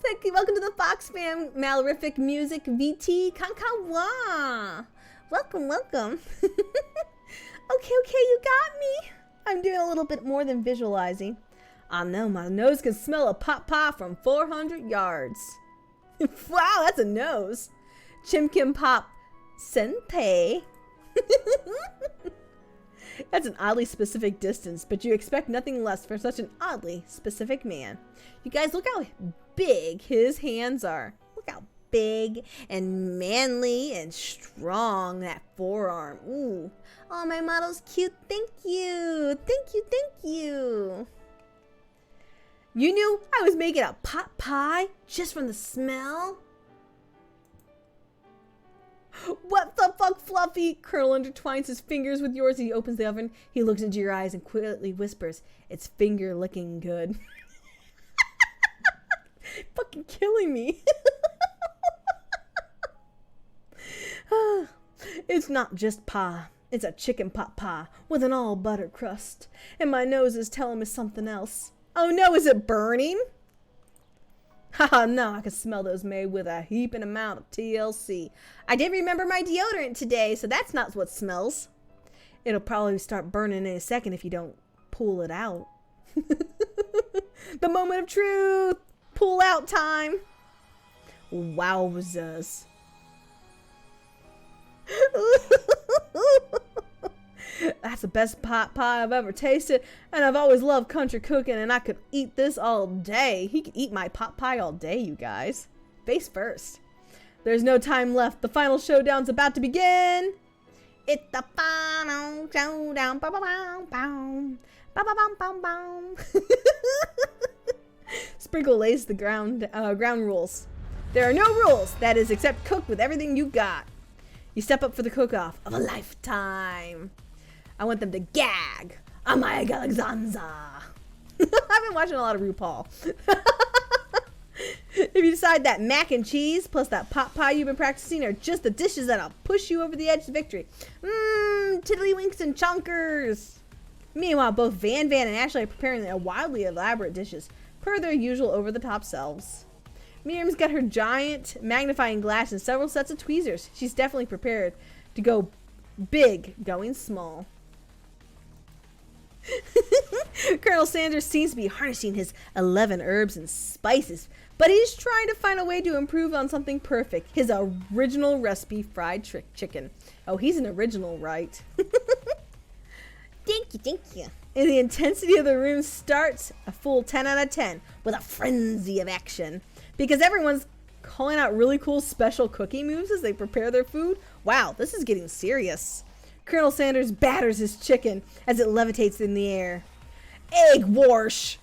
Thank you. Welcome to the Fox Fam Malrific Music VT Kankawa. Welcome. Okay, you got me. I'm doing a little bit more than visualizing. I know my nose can smell a pot pie from 400 yards. Wow, that's a nose. Chimkin Pop Senpei. That's an oddly specific distance, but you expect nothing less for such an oddly specific man. You guys, look how big his hands are. Look how big and manly and strong that forearm. Ooh. Oh, my model's cute. Thank you. Thank you. Thank you. You knew I was making a pot pie just from the smell? What the fuck, Fluffy? Colonel intertwines his fingers with yours. He opens the oven. He looks into your eyes and quietly whispers, "It's finger licking good." Fucking killing me. It's not just pie. It's a chicken pot pie with an all butter crust. And my nose is telling me something else. Oh no, is it burning? Haha, no, I can smell those made with a heaping amount of TLC. I did remember my deodorant today, so that's not what smells. It'll probably start burning in a second if you don't pull it out. The moment of truth! Pull out time! Wowzers. That's the best pot pie I've ever tasted, and I've always loved country cooking, and I could eat this all day. He could eat my pot pie all day, you guys. Face first. There's no time left. The final showdown's about to begin. It's the final showdown. Ba-ba-bam-bam. Ba-ba-bam-bam-bam. Sprinkle lays the ground rules. There are no rules, that is, except cook with everything you got. You step up for the cook-off of a lifetime. I want them to gag. Amaya Galexanza. I've been watching a lot of RuPaul. If you decide that mac and cheese plus that pot pie you've been practicing are just the dishes that'll push you over the edge to victory. Tiddlywinks and chonkers. Meanwhile, both Van Van and Ashley are preparing their wildly elaborate dishes, per their usual over-the-top selves. Miriam's got her giant magnifying glass and several sets of tweezers. She's definitely prepared to go big, going small. Colonel Sanders seems to be harnessing his 11 herbs and spices, but he's trying to find a way to improve on something perfect. His original recipe fried chicken. Oh, he's an original, right? Thank you. And the intensity of the room starts a full 10 out of 10 with a frenzy of action. Because everyone's calling out really cool special cooking moves as they prepare their food. Wow, this is getting serious. Colonel Sanders batters his chicken as it levitates in the air. Egg wash.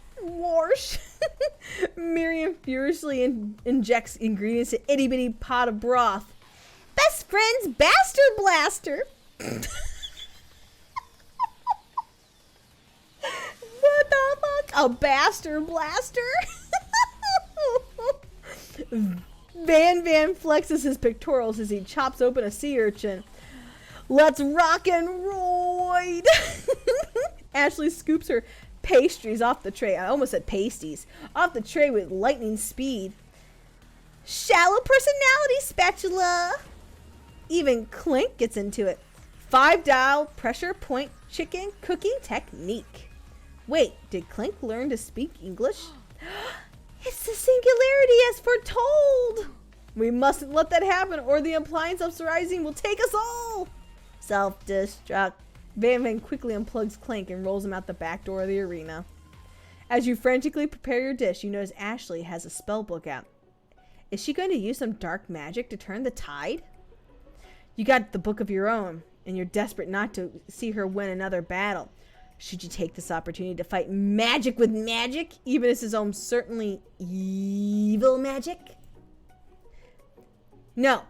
Miriam furiously injects ingredients to itty bitty pot of broth. Best friends, Bastard Blaster. What the fuck? A Bastard Blaster? Van Van flexes his pectorals as he chops open a sea urchin. Let's rock and roll. Ashley scoops her pastries off the tray. I almost said pasties. Off the tray with lightning speed. Shallow personality spatula. Even Clink gets into it. 5-dial pressure point chicken cooking technique. Wait, did Clink learn to speak English? It's the singularity as foretold. We mustn't let that happen or the appliance uprising will take us all. Self-destruct. Van Van quickly unplugs Clank and rolls him out the back door of the arena. As you frantically prepare your dish, you notice Ashley has a spell book out. Is she going to use some dark magic to turn the tide? You got the book of your own, and you're desperate not to see her win another battle. Should you take this opportunity to fight magic with magic, even as his own certainly evil magic? No.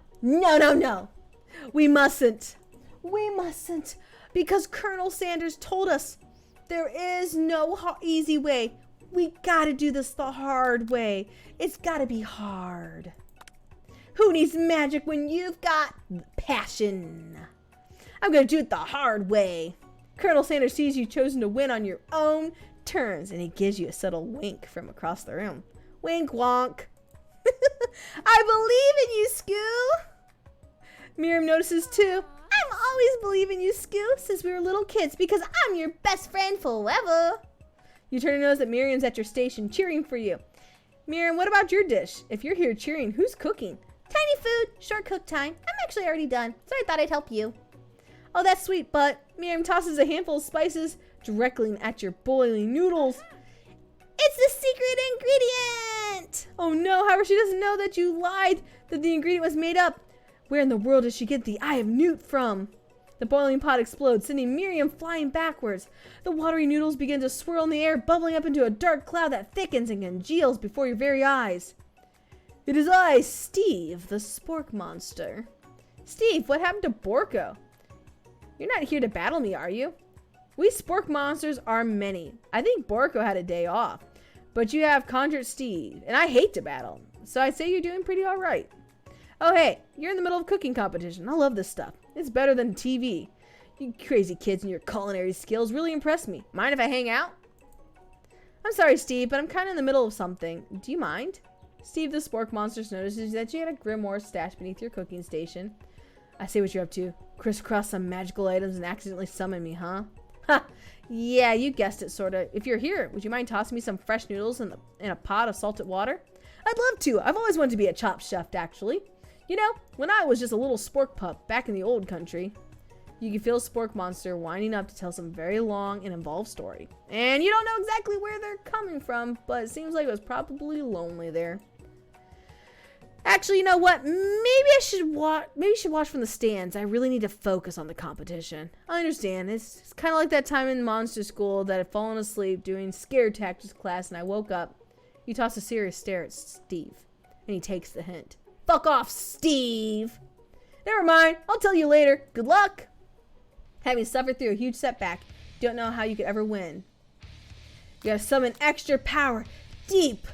We mustn't. Because Colonel Sanders told us there is no easy way. We gotta do this the hard way. It's gotta be hard. Who needs magic when you've got passion? I'm gonna do it the hard way. Colonel Sanders sees you chosen to win on your own turns, and he gives you a subtle wink from across the room. Wink wonk. I believe in you, Skoo. Miriam notices too. I'm always believe in you, Scoo, since we were little kids, because I'm your best friend forever. You turn and notice that Miriam's at your station, cheering for you. Miriam, what about your dish? If you're here cheering, who's cooking? Tiny food, short cook time. I'm actually already done, so I thought I'd help you. Oh, that's sweet, but Miriam tosses a handful of spices directly at your boiling noodles. It's the secret ingredient! Oh no, however, she doesn't know that you lied, that the ingredient was made up. Where in the world did she get the Eye of Newt from? The boiling pot explodes, sending Miriam flying backwards. The watery noodles begin to swirl in the air, bubbling up into a dark cloud that thickens and congeals before your very eyes. It is I, Steve, the spork monster. Steve, what happened to Borko? You're not here to battle me, are you? We spork monsters are many. I think Borko had a day off. But you have conjured Steve, and I hate to battle. So I'd say you're doing pretty alright. Oh hey, you're in the middle of a cooking competition. I love this stuff. It's better than TV. You crazy kids and your culinary skills really impress me. Mind if I hang out? I'm sorry, Steve, but I'm kind of in the middle of something. Do you mind? Steve the Spork Monster notices that you had a grimoire stashed beneath your cooking station. I see what you're up to. Crisscross some magical items and accidentally summon me, huh? Ha! Yeah, you guessed it, sorta. If you're here, would you mind tossing me some fresh noodles in a pot of salted water? I'd love to. I've always wanted to be a chop chef, actually. You know, when I was just a little spork pup back in the old country. You can feel Spork Monster winding up to tell some very long and involved story. And you don't know exactly where they're coming from, but it seems like it was probably lonely there. Actually, you know what? Maybe I should watch. Maybe you should watch from the stands. I really need to focus on the competition. I understand. It's kind of like that time in monster school that I'd fallen asleep doing scare tactics class, and I woke up. You toss a serious stare at Steve, and he takes the hint. Fuck off, Steve. Never mind. I'll tell you later. Good luck. Having suffered through a huge setback, you don't know how you could ever win. You gotta summon extra power. Deep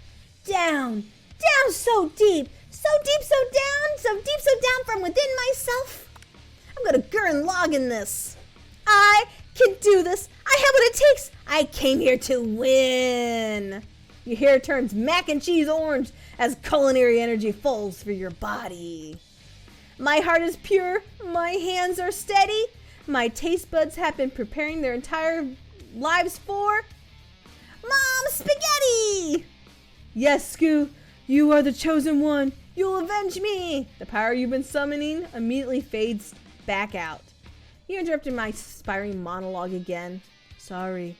down. Down so deep. So deep, so down. So deep, so down from within myself. I'm gonna Gurren Lagann this. I can do this. I have what it takes. I came here to win. Your hair turns mac and cheese orange as culinary energy falls through your body. My heart is pure. My hands are steady. My taste buds have been preparing their entire lives for Mom Spaghetti! Yes, Scoo, you are the chosen one. You'll avenge me. The power you've been summoning immediately fades back out. You interrupted my inspiring monologue again. Sorry.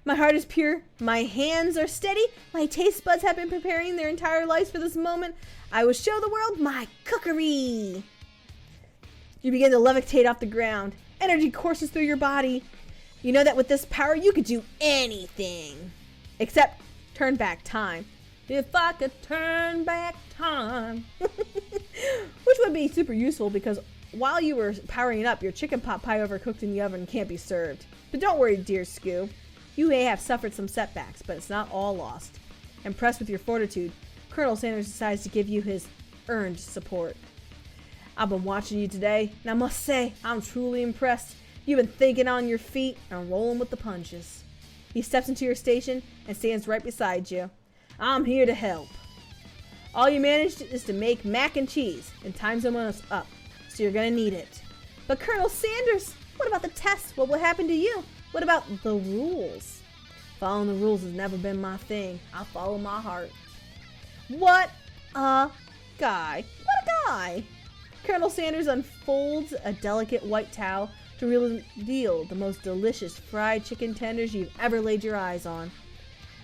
My heart is pure. My hands are steady. My taste buds have been preparing their entire lives for this moment. I will show the world my cookery. You begin to levitate off the ground. Energy courses through your body. You know that with this power, you could do anything. Except turn back time. If I could turn back time. Which would be super useful because while you were powering up, your chicken pot pie overcooked in the oven and can't be served. But don't worry, dear Scoo. You may have suffered some setbacks, but it's not all lost. Impressed with your fortitude, Colonel Sanders decides to give you his earned support. I've been watching you today, and I must say, I'm truly impressed. You've been thinking on your feet and rolling with the punches. He steps into your station and stands right beside you. I'm here to help. All you managed is to make mac and cheese, and time's almost up, so you're gonna need it. But Colonel Sanders, what about the test? What will happen to you? What about the rules? Following the rules has never been my thing. I follow my heart. What a guy. What a guy. Colonel Sanders unfolds a delicate white towel to reveal the most delicious fried chicken tenders you've ever laid your eyes on.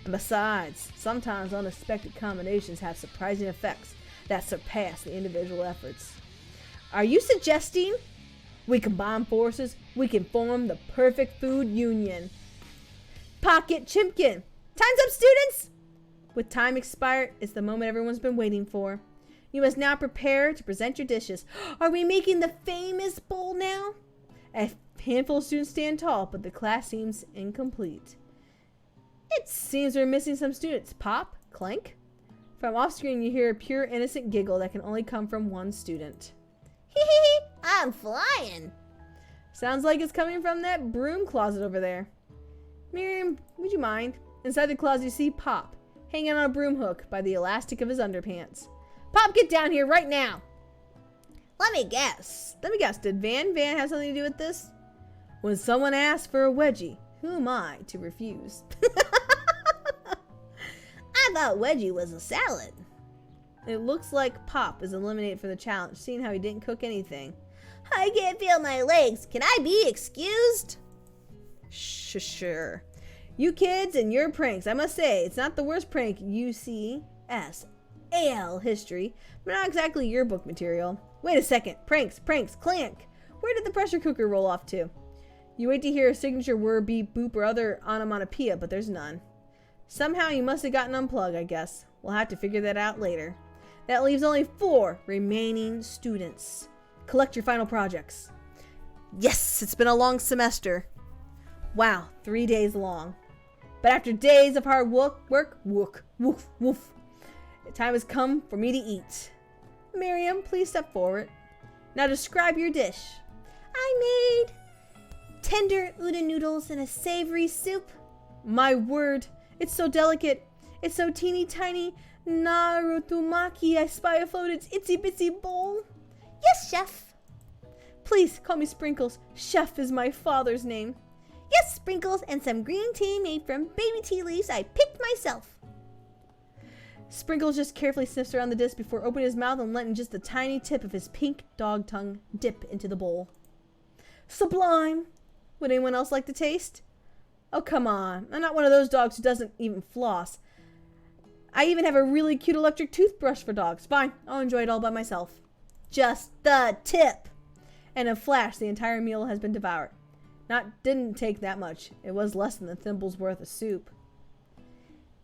And besides, sometimes unexpected combinations have surprising effects that surpass the individual efforts. Are you suggesting we combine forces, we can form the perfect food union? Pocket Chimkin! Time's up, students! With time expired, it's the moment everyone's been waiting for. You must now prepare to present your dishes. Are we making the famous bowl now? A handful of students stand tall, but the class seems incomplete. It seems we're missing some students. Pop? Clank? From off screen, you hear a pure innocent giggle that can only come from one student. Hee hee, I'm flying. Sounds like it's coming from that broom closet over there. Miriam, would you mind? Inside the closet, you see Pop, hanging on a broom hook by the elastic of his underpants. Pop, get down here right now. Let me guess. Did Van have something to do with this? When someone asks for a wedgie, who am I to refuse? I thought wedgie was a salad. It looks like Pop is eliminated for the challenge, seeing how he didn't cook anything. I can't feel my legs. Can I be excused? Sure. You kids and your pranks. I must say, it's not the worst prank UCSAL history, but not exactly your book material. Wait a second. Pranks, clank. Where did the pressure cooker roll off to? You wait to hear a signature word, beep, boop, or other onomatopoeia, but there's none. Somehow you must have gotten unplugged, I guess. We'll have to figure that out later. That leaves only 4 remaining students. Collect your final projects. Yes, it's been a long semester. Wow, 3 days long. But after days of hard work, woof, the time has come for me to eat. Miriam, please step forward. Now describe your dish. I made tender udon noodles in a savory soup. My word, it's so delicate. It's so teeny tiny. Narutomaki, I spy afloat its itsy bitsy bowl. Yes, chef. Please call me Sprinkles. Chef is my father's name. Yes, Sprinkles, and some green tea made from baby tea leaves I picked myself. Sprinkles just carefully sniffs around the dish before opening his mouth and letting just the tiny tip of his pink dog tongue dip into the bowl. Sublime! Would anyone else like to taste? Oh, come on. I'm not one of those dogs who doesn't even floss. I even have a really cute electric toothbrush for dogs. Fine, I'll enjoy it all by myself. Just the tip! And in a flash, the entire meal has been devoured. Didn't take that much. It was less than the thimble's worth of soup.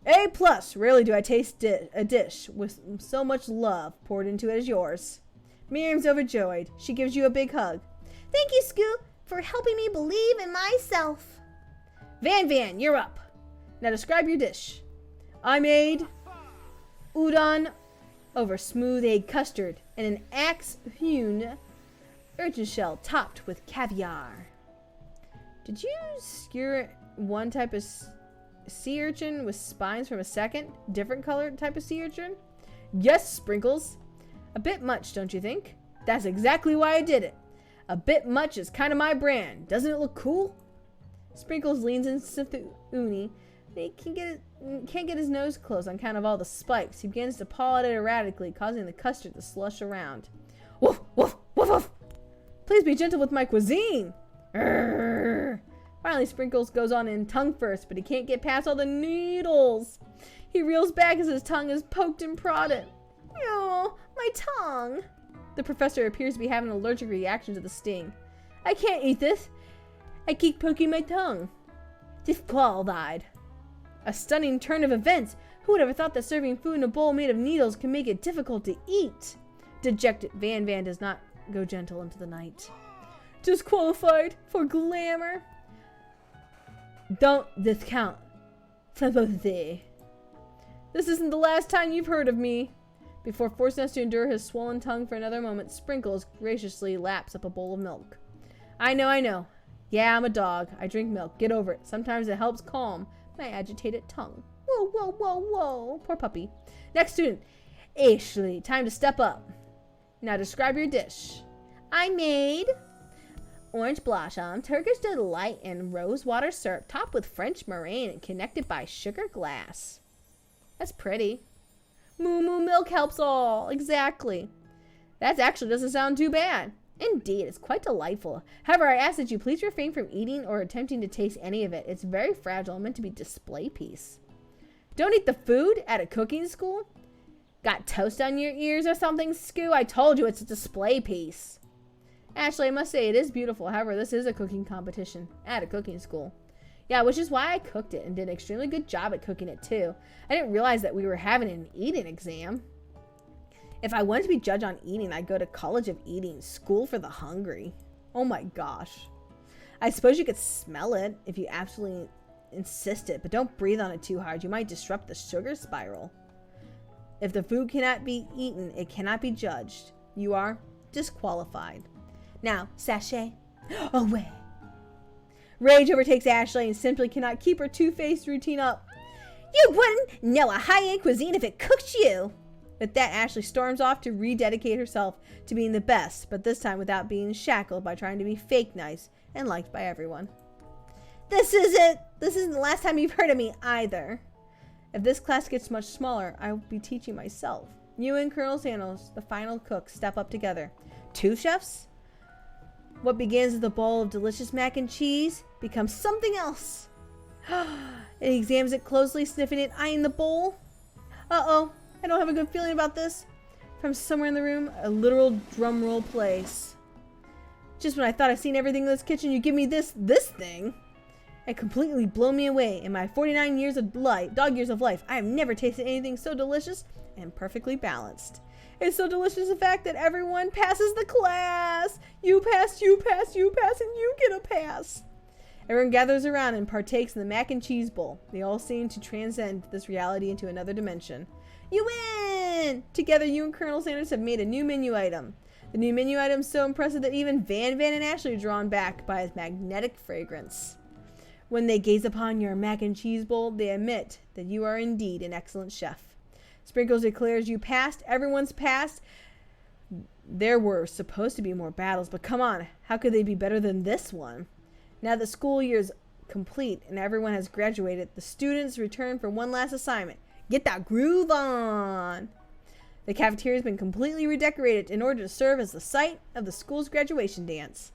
A+. Rarely do I taste a dish with so much love poured into it as yours. Miriam's overjoyed. She gives you a big hug. Thank you, Scoot, for helping me believe in myself. Van, you're up. Now describe your dish. I made udon over smooth egg custard and an axe-hewn urchin shell topped with caviar. Did you skewer one type of sea urchin with spines from a second, different colored type of sea urchin? Yes, Sprinkles. A bit much, don't you think? That's exactly why I did it. A bit much is kind of my brand. Doesn't it look cool? Sprinkles leans into the uni. He can't get his nose closed on account of all the spikes. He begins to paw at it erratically, causing the custard to slush around. Woof, woof, woof, woof. Please be gentle with my cuisine. Urgh. Finally, Sprinkles goes on in tongue first, but he can't get past all the needles. He reels back as his tongue is poked and prodded. Oh, my tongue. The professor appears to be having an allergic reaction to the sting. I can't eat this. I keep poking my tongue. Disqualified. A stunning turn of events. Who would ever thought that serving food in a bowl made of needles can make it difficult to eat? Dejected, Van does not go gentle into the night. Disqualified for glamour. Don't discount sympathy. This isn't the last time you've heard of me. Before forcing us to endure his swollen tongue for another moment, Sprinkles graciously laps up a bowl of milk. I know. Yeah, I'm a dog. I drink milk. Get over it. Sometimes it helps calm my agitated tongue. Whoa. Poor puppy. Next student. Ashley, time to step up. Now describe your dish. I made orange blossom, Turkish delight, and rose water syrup topped with French meringue and connected by sugar glass. That's pretty. Moo milk helps all. Exactly. That actually doesn't sound too bad. Indeed, it's quite delightful. However, I ask that you please refrain from eating or attempting to taste any of it. It's very fragile and meant to be a display piece. Don't eat the food at a cooking school? Got toast on your ears or something, Scoo? I told you it's a display piece. Ashley, I must say it is beautiful. However, this is a cooking competition at a cooking school. Yeah, which is why I cooked it and did an extremely good job at cooking it too. I didn't realize that we were having an eating exam. If I wanted to be judged on eating, I'd go to College of Eating, School for the Hungry. Oh my gosh. I suppose you could smell it if you absolutely insist it, but don't breathe on it too hard. You might disrupt the sugar spiral. If the food cannot be eaten, it cannot be judged. You are disqualified. Now, sachet away. Rage overtakes Ashley and simply cannot keep her two-faced routine up. You wouldn't know a high-end cuisine if it cooked you. With that, Ashley storms off to rededicate herself to being the best, but this time without being shackled by trying to be fake nice and liked by everyone. This isn't the last time you've heard of me Either. If this class gets much smaller, I will be teaching myself. You and Colonel Sandals, the final cook, step up together. 2 chefs? What begins with a bowl of delicious mac and cheese becomes something else. It examines it closely, sniffing it, eyeing the bowl. Uh-oh, I don't have a good feeling about this. From somewhere in the room, a literal drum roll plays. Just when I thought I'd seen everything in this kitchen, you give me this thing. It completely blew me away. In my 49 years of life, dog years of life, I have never tasted anything so delicious and perfectly balanced. It's so delicious, the fact that everyone passes the class. You pass, you pass, you pass, and you get a pass. Everyone gathers around and partakes in the mac and cheese bowl. They all seem to transcend this reality into another dimension. You win! Together, you and Colonel Sanders have made a new menu item. The new menu item is so impressive that even Van and Ashley are drawn back by its magnetic fragrance. When they gaze upon your mac and cheese bowl, they admit that you are indeed an excellent chef. Sprinkles declares you passed. Everyone's passed. There were supposed to be more battles, but come on, how could they be better than this one? Now that school year is complete and everyone has graduated, the students return for one last assignment. Get that groove on! The cafeteria has been completely redecorated in order to serve as the site of the school's graduation dance.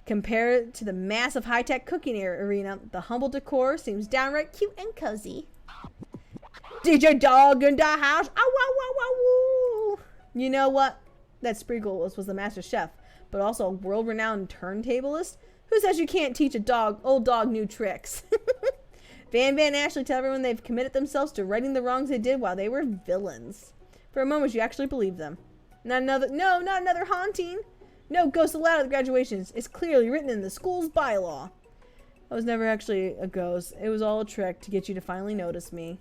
Compared to the massive high-tech cooking arena, the humble decor seems downright cute and cozy. DJ Dog in the house! Ow, ow, ow, ow, woo! You know what? That Sprinkle was the master chef, but also a world-renowned turntablist? Who says you can't teach old dog new tricks? Van and Ashley tell everyone they've committed themselves to righting the wrongs they did while they were villains. For a moment, you actually believe them. Not another haunting. No ghosts allowed at the graduations. It's clearly written in the school's bylaw. I was never actually a ghost. It was all a trick to get you to finally notice me.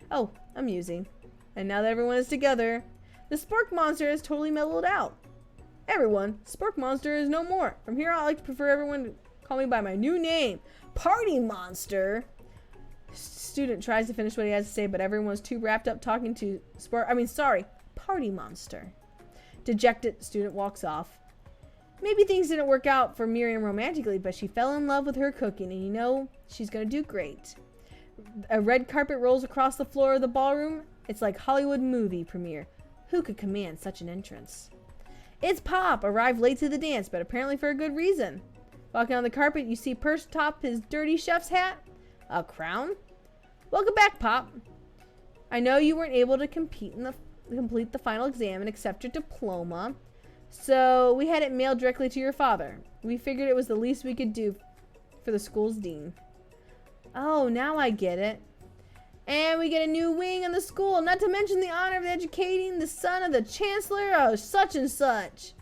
Oh, amusing. And now that everyone is together, the Spork Monster has totally mellowed out. Everyone, Spork Monster is no more. From here on, I like to prefer everyone to call me by my new name, Party Monster. Student tries to finish what he has to say, but everyone's too wrapped up talking to Party Monster. Dejected, student walks off. Maybe things didn't work out for Miriam romantically, but she fell in love with her cooking, and you know she's gonna do great. A red carpet rolls across the floor of the ballroom. It's like Hollywood movie premiere. Who could command such an entrance? It's Pop, arrived late to the dance, but apparently for a good reason. Walking on the carpet, you see perched atop his dirty chef's hat a crown. Welcome back, Pop. I know you weren't able to complete the final exam and accept your diploma, so we had it mailed directly to your father. We figured it was the least we could do for the school's dean. Oh, now I get it. And we get a new wing in the school, not to mention the honor of educating the son of the chancellor of such and such.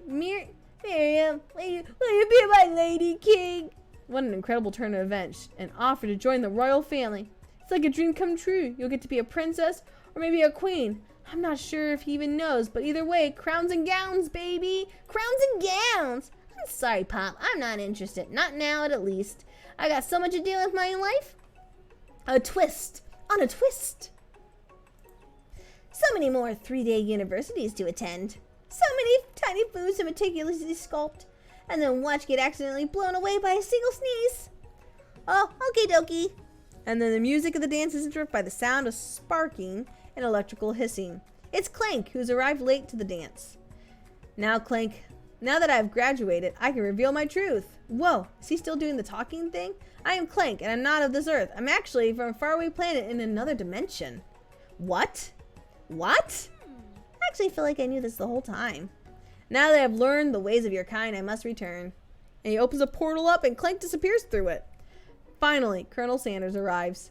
Miriam, will you be my lady king? What an incredible turn of events. An offer to join the royal family. It's like a dream come true. You'll get to be a princess or maybe a queen. I'm not sure if he even knows, but either way, crowns and gowns, baby. Crowns and gowns. I'm sorry, Pop. I'm not interested. Not now, at least. I got so much to do with my life. A twist on a twist. So many more 3-day universities to attend. So many tiny foods to meticulously sculpt. And then watch get accidentally blown away by a single sneeze. Oh, okie dokie. And then the music of the dance is interrupted by the sound of sparking and electrical hissing. It's Clank, who's arrived late to the dance. Now, Clank, now that I've graduated, I can reveal my truth. Whoa, is he still doing the talking thing? I am Clank, and I'm not of this earth. I'm actually from a faraway planet in another dimension. What? What? I actually feel like I knew this the whole time. Now that I've learned the ways of your kind, I must return. And he opens a portal up, and Clank disappears through it. Finally, Colonel Sanders arrives.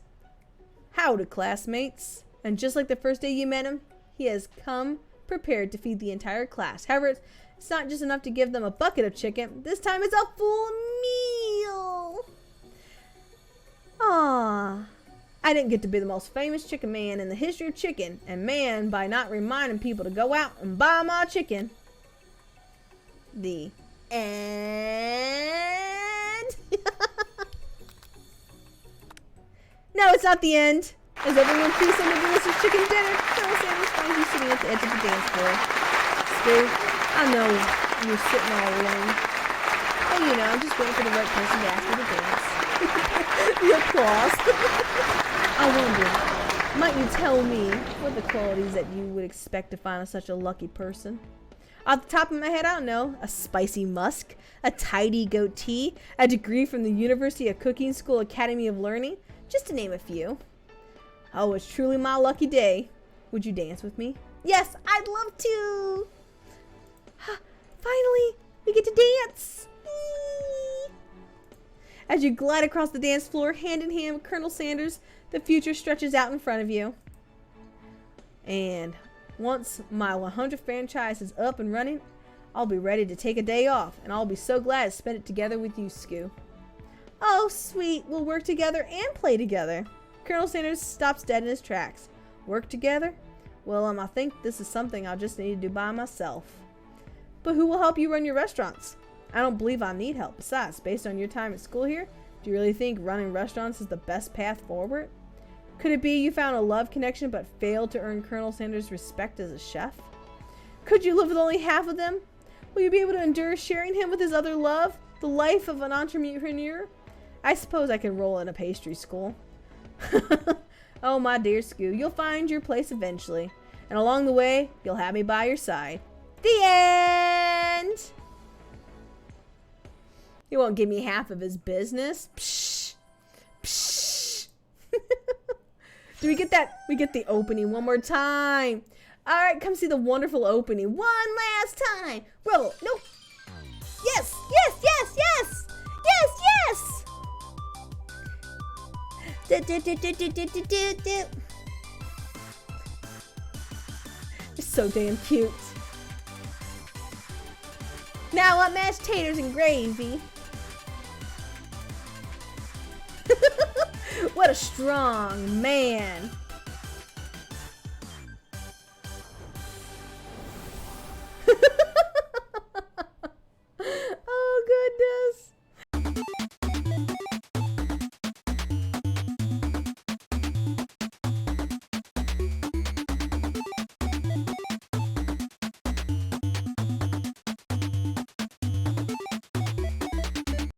Howdy, classmates. And just like the first day you met him, he has come prepared to feed the entire class. However, it's not just enough to give them a bucket of chicken. This time it's a full meal. Ah, I didn't get to be the most famous chicken man in the history of chicken. And man, by not reminding people to go out and buy my chicken. The end. No, it's not the end. As everyone feasts on the delicious chicken dinner, Colonel Sanders finds you sitting at the edge of the dance floor. Stu, I know you're sitting all alone. Oh, you know, I'm just waiting for the right person to ask me to dance. The applause. I wonder, might you tell me what the qualities that you would expect to find in such a lucky person? Off the top of my head, I don't know. A spicy musk, a tidy goatee, a degree from the University of Cooking School Academy of Learning, just to name a few. Oh, it's truly my lucky day. Would you dance with me? Yes, I'd love to. Finally, we get to dance. Eee. As you glide across the dance floor, hand in hand with Colonel Sanders, the future stretches out in front of you. And once my 100th franchise is up and running, I'll be ready to take a day off, and I'll be so glad to spend it together with you, Scoo. Oh, sweet. We'll work together and play together. Colonel Sanders stops dead in his tracks. Work together? Well, I think this is something I'll just need to do by myself. But who will help you run your restaurants? I don't believe I need help. Besides, based on your time at school here, do you really think running restaurants is the best path forward? Could it be you found a love connection but failed to earn Colonel Sanders' respect as a chef? Could you live with only half of them? Will you be able to endure sharing him with his other love, the life of an entrepreneur? I suppose I can roll in a pastry school. Oh, my dear Scoo, you'll find your place eventually, and along the way, you'll have me by your side. The end! He won't give me half of his business. Psh! Psh! Do we get that? We get the opening one more time. All right, come see the wonderful opening one last time. Roll. Nope. Yes, yes, yes, yes, yes, yes. It's so damn cute. Now what? Mashed taters and gravy. What a strong man.